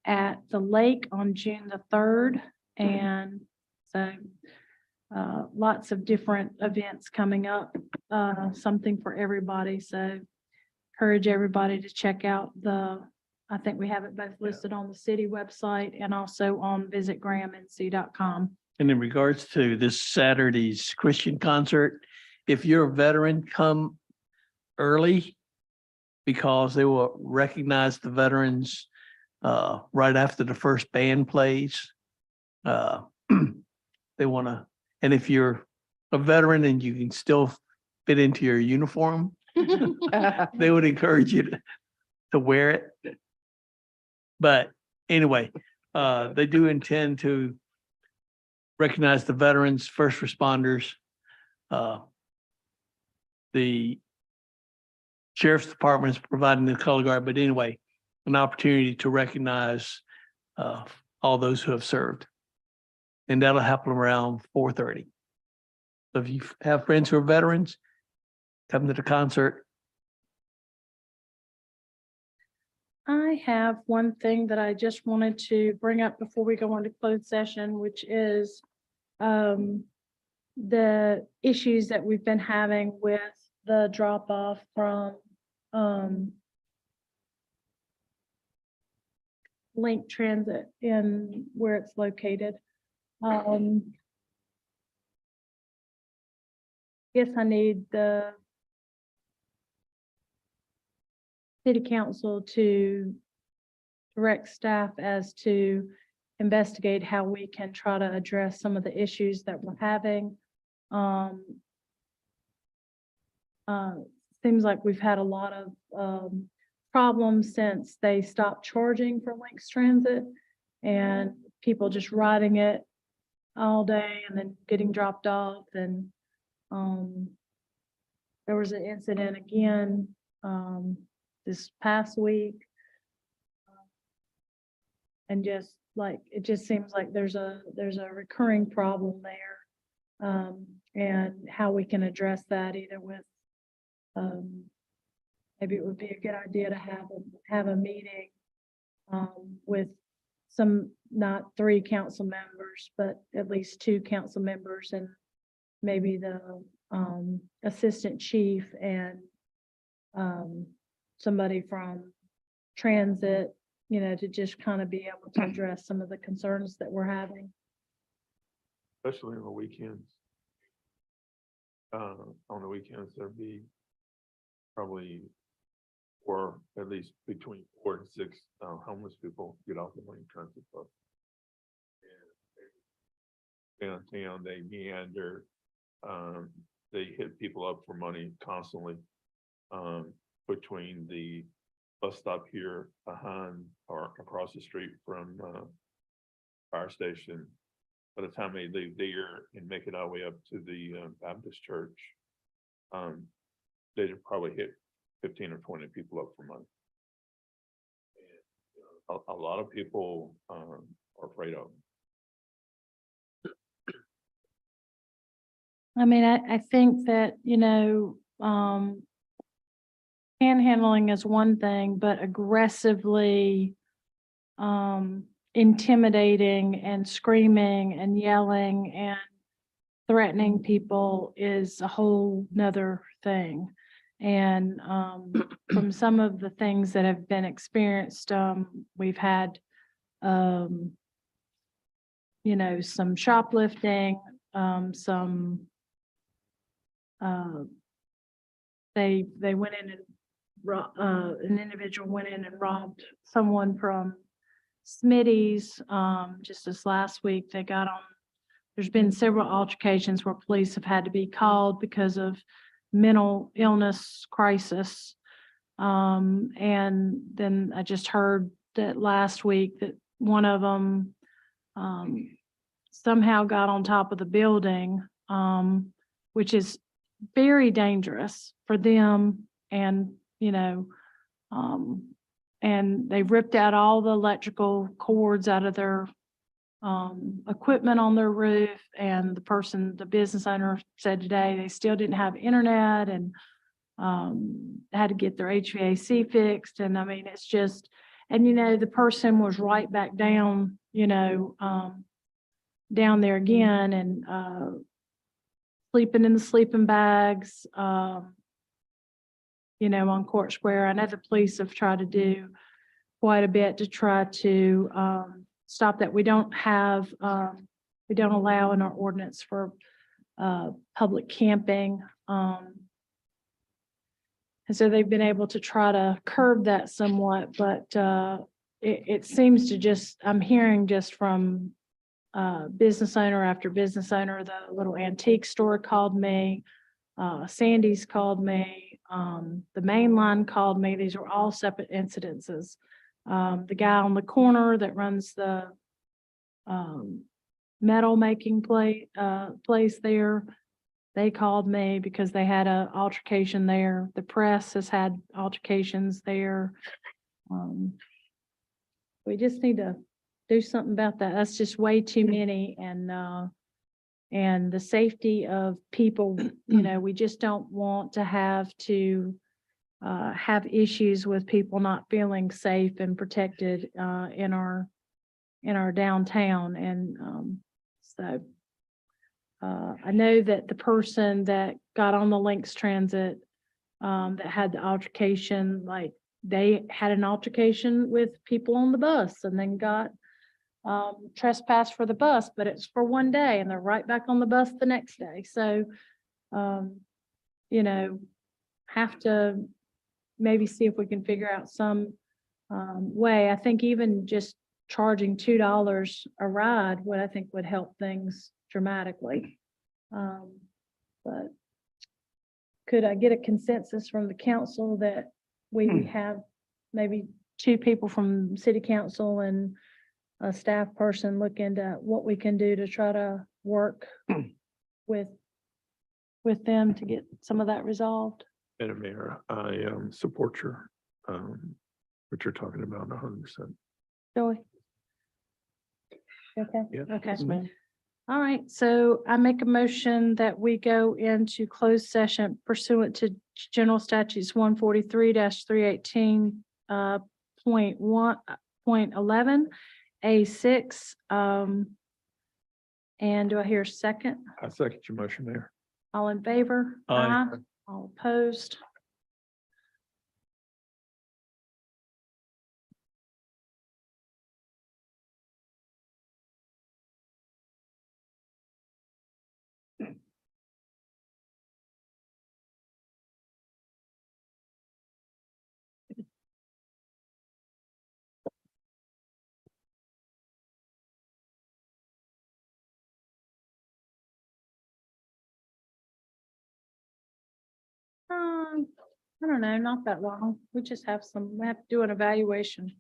Speaker 2: at the lake on June the 3rd. And so lots of different events coming up, something for everybody. So encourage everybody to check out I think we have it both listed on the city website and also on visitgrahamnc.com.
Speaker 1: And in regards to this Saturday's Christian concert, if you're a veteran, come early because they will recognize the veterans right after the first band plays. They want to, and if you're a veteran and you can still fit into your uniform, they would encourage you to wear it. But anyway, they do intend to recognize the veterans, first responders. The sheriff's department is providing the color guard, but anyway, an opportunity to recognize all those who have served. And that'll happen around 4:30. So if you have friends who are veterans, come to the concert.
Speaker 2: I have one thing that I just wanted to bring up before we go into closed session, which is the issues that we've been having with the drop off from Link Transit in where it's located. Guess I need the city council to direct staff as to investigate how we can try to address some of the issues that we're having. Seems like we've had a lot of problems since they stopped charging for Lynx Transit and people just riding it all day and then getting dropped off. And there was an incident again this past week. And just like, it just seems like there's a recurring problem there. And how we can address that either with, maybe it would be a good idea to have a meeting with some, not 3 council members, but at least 2 council members and maybe the assistant chief and somebody from transit, you know, to just kind of be able to address some of the concerns that we're having.
Speaker 3: Especially on the weekends. On the weekends, there'd be probably, or at least between 4 and 6 homeless people get off the Lane Transit bus. downtown, they meander. They hit people up for money constantly. Between the bus stop here behind or across the street from, fire station. By the time they leave there and make it all the way up to the Baptist church, they'd probably hit 15 or 20 people up for money. And, a lot of people are afraid of them.
Speaker 2: I mean, I think that, panhandling is one thing, but aggressively intimidating and screaming and yelling and threatening people is a whole nother thing. And from some of the things that have been experienced, we've had, some shoplifting, some they went in and an individual went in and robbed someone from Smitty's. Just this last week, they got on, there's been several altercations where police have had to be called because of mental illness crisis. And then I just heard that last week that one of them somehow got on top of the building, which is very dangerous for them. And, and they ripped out all the electrical cords out of their equipment on their roof. And the business owner said today they still didn't have internet and had to get their HVAC fixed. And I mean, it's just, and the person was right back down, down there again and sleeping in the sleeping bags, on Court Square. I know the police have tried to do quite a bit to try to stop that. We don't allow in our ordinance for public camping. And so they've been able to try to curb that somewhat, but it seems to just, I'm hearing just from business owner after business owner. The little antique store called me, Sandy's called me, the main line called me. These were all separate incidences. The guy on the corner that runs the metal making place there, they called me because they had an altercation there. The press has had altercations there. We just need to do something about that. That's just way too many. And the safety of people, we just don't want to have issues with people not feeling safe and protected in our downtown. And so I know that the person that got on the Lynx Transit that had the altercation, like they had an altercation with people on the bus and then got trespassed for the bus, but it's for one day and they're right back on the bus the next day. So, have to maybe see if we can figure out some way. I think even just charging $2 a ride would help things dramatically. But could I get a consensus from the council that we have maybe 2 people from city council and a staff person look into what we can do to try to work with them to get some of that resolved?
Speaker 3: Madam Mayor, I support what you're talking about 100%.
Speaker 2: Joey? Okay.
Speaker 3: Yeah.
Speaker 2: Okay. All right. So I make a motion that we go into closed session pursuant to General Statutes 143-318 .11 A6. And do I hear a second?
Speaker 3: I second your motion, Mayor.
Speaker 2: All in favor?
Speaker 1: Aye.
Speaker 2: All opposed? I don't know, not that long. We just have we have to do an evaluation.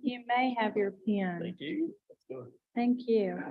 Speaker 2: You may have your pen.
Speaker 3: Thank you.
Speaker 2: Thank you.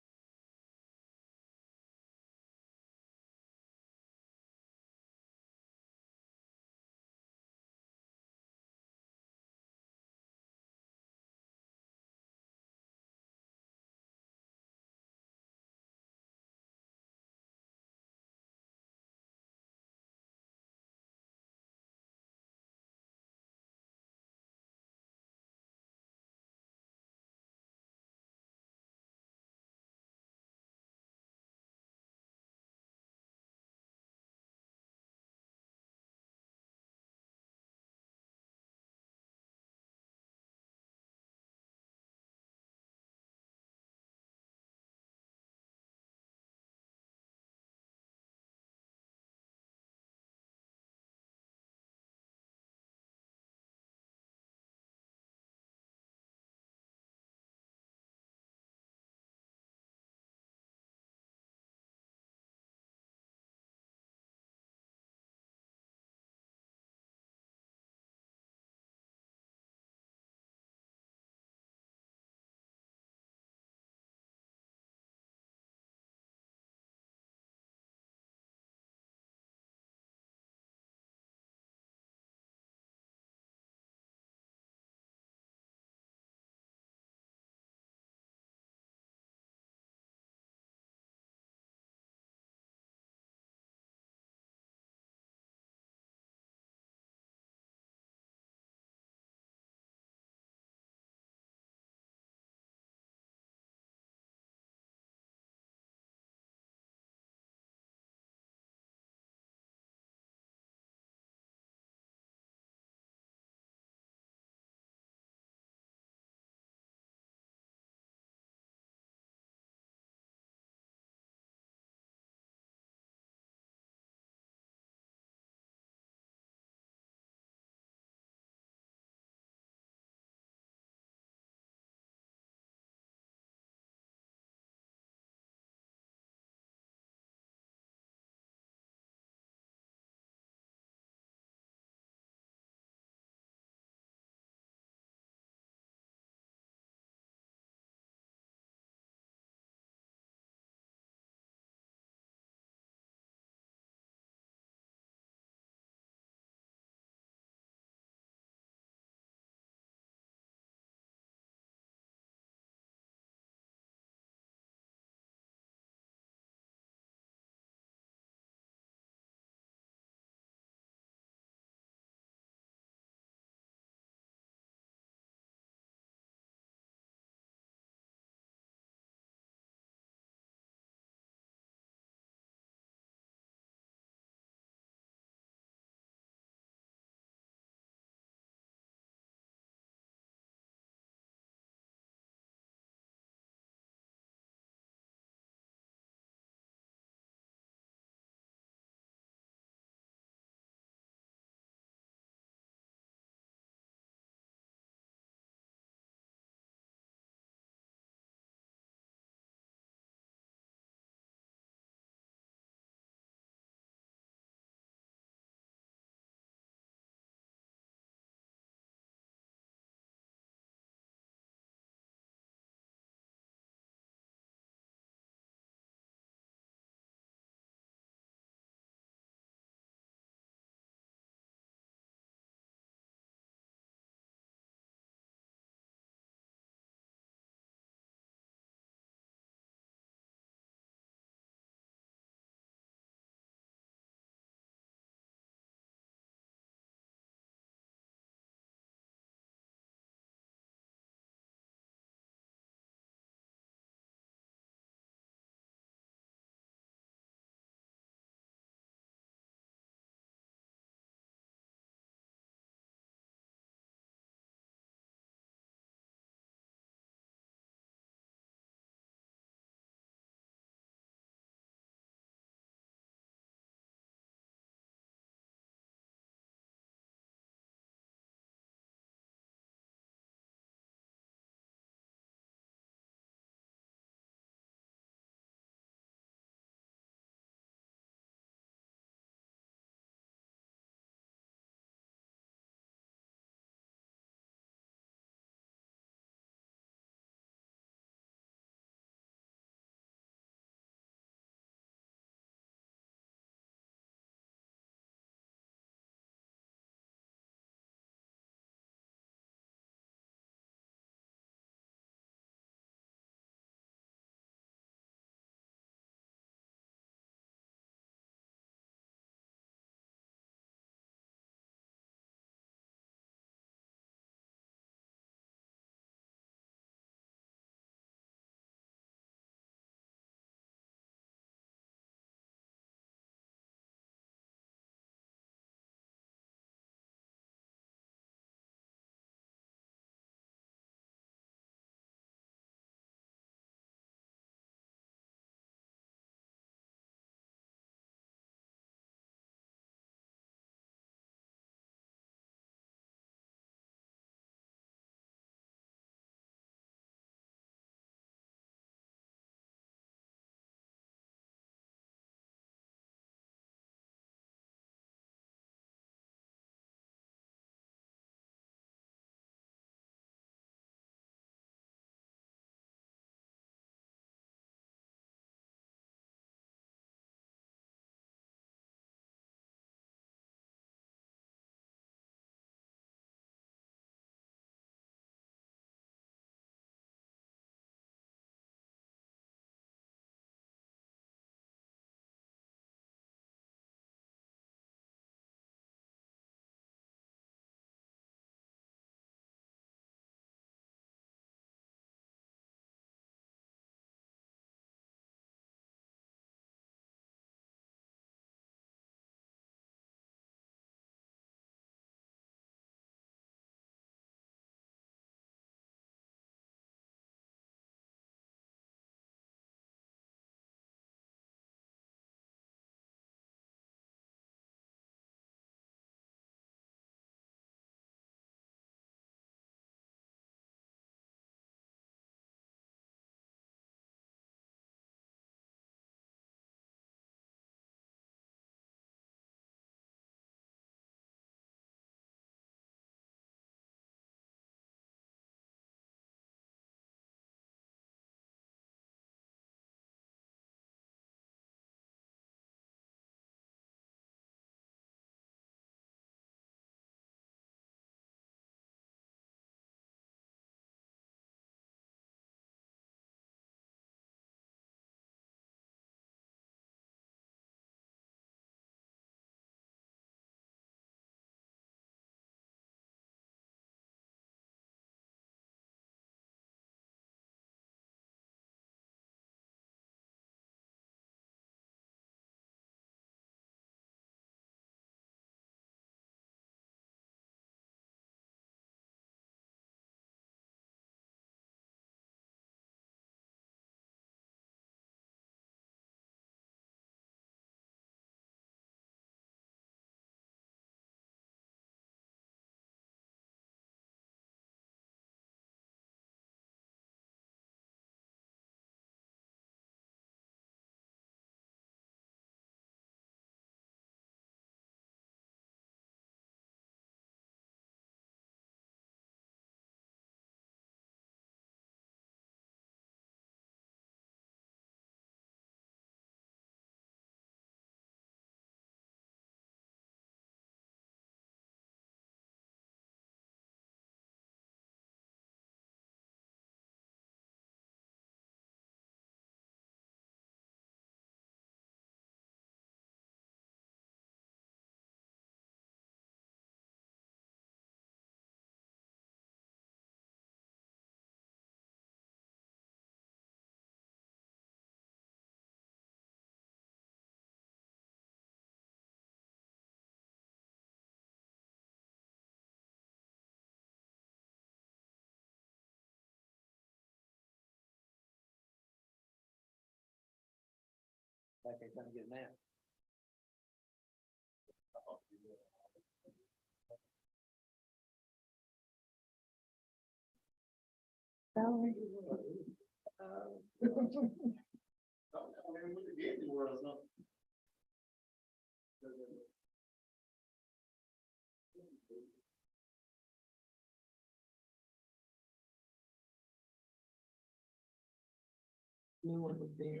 Speaker 9: New one would be.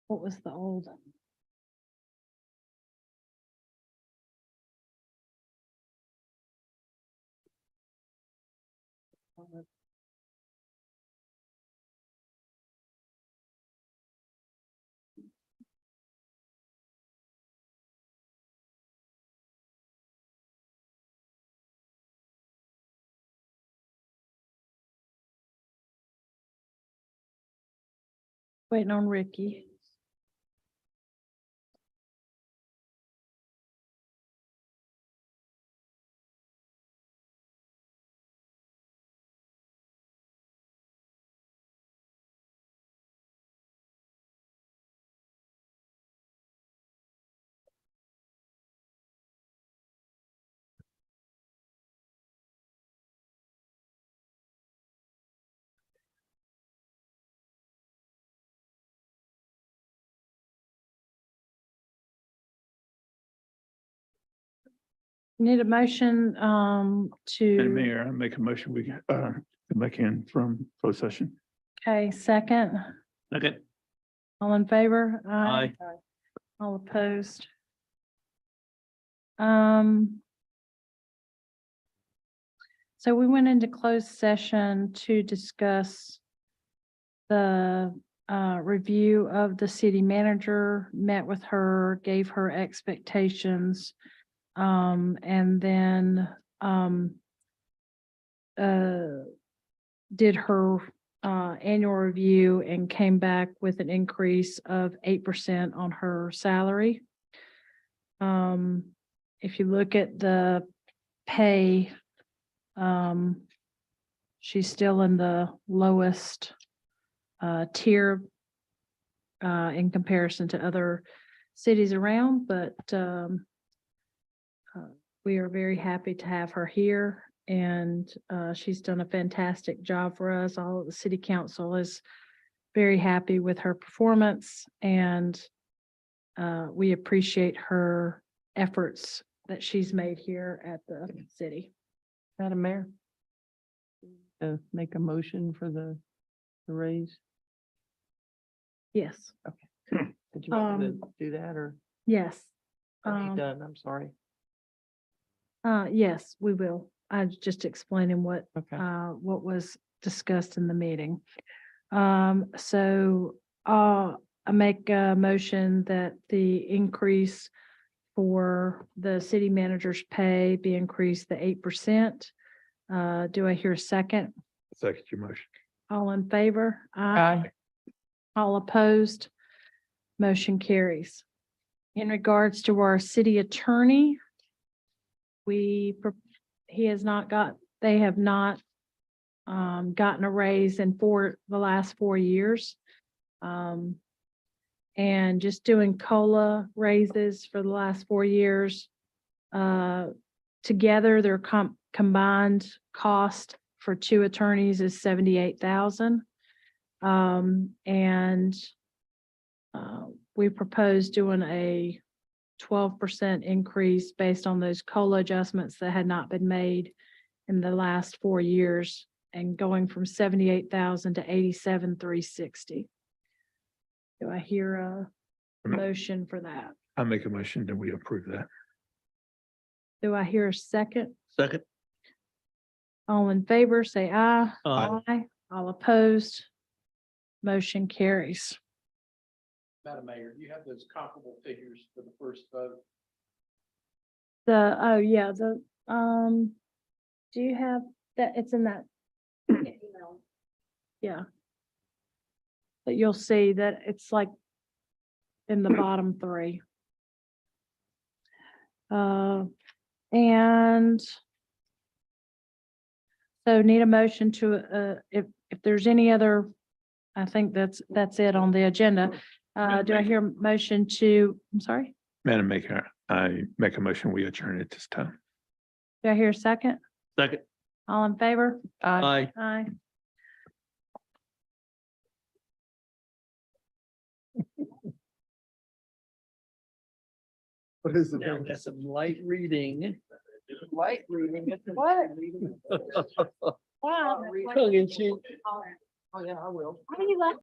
Speaker 2: What was the old? Waiting on Ricky. Need a motion,
Speaker 12: Madam
Speaker 2: to,
Speaker 12: Mayor, I make a motion, we, come back in from closed session.
Speaker 2: okay, second,
Speaker 1: Okay.
Speaker 2: all in favor?
Speaker 1: Aye.
Speaker 2: All opposed? So we went into closed session to discuss the review of the city manager, met with her, gave her expectations. And then did her annual review and came back with an increase of 8% on her salary. If you look at the pay, she's still in the lowest tier in comparison to other cities around, but we are very happy to have her here, and she's done a fantastic job for us. All of the city council is very happy with her performance, and we appreciate her efforts that she's made here at the city.
Speaker 9: Madam Mayor? Make a motion for the raise?
Speaker 2: Yes,
Speaker 9: Did you want me to do that or?
Speaker 2: yes.
Speaker 9: Are you done? I'm sorry.
Speaker 2: Yes, we will. I was just explaining what
Speaker 9: Okay.
Speaker 2: what was discussed in the meeting. So I make a motion that the increase for the city manager's pay be increased to 8%. Do I hear a second?
Speaker 3: Second your motion.
Speaker 2: All in favor?
Speaker 9: Aye.
Speaker 2: All opposed? Motion carries. In regards to our city attorney, they have not gotten a raise in the last 4 years. And just doing COLA raises for the last 4 years. Together, their combined cost for 2 attorneys is $78,000. And we propose doing a 12% increase based on those COLA adjustments that had not been made in the last 4 years, and going from 78,000 to 87,360. Do I hear a motion for that?
Speaker 3: I make a motion that we approve that.
Speaker 2: Do I hear a second?
Speaker 1: Second.
Speaker 2: All in favor, say aye.
Speaker 1: Aye.
Speaker 2: All opposed? Motion carries.
Speaker 7: Madam Mayor, you have those comparable figures for the first vote.
Speaker 2: Do you have that? It's in that. Yeah. But you'll see that it's like in the bottom 3. And So need a motion to, if there's any other, I think that's it on the agenda. Do I hear a motion to, I'm sorry,
Speaker 12: Madam Mayor, I make a motion, we adjourn at this time.
Speaker 2: do I hear a second?
Speaker 1: Second.
Speaker 2: All in favor?
Speaker 1: Aye.
Speaker 2: Aye.
Speaker 10: What is it?
Speaker 1: Now that's some light reading.
Speaker 9: Light reading.
Speaker 2: What? Wow.
Speaker 1: Tongue in cheek.
Speaker 9: Oh, yeah, I will.
Speaker 2: Why are you laughing?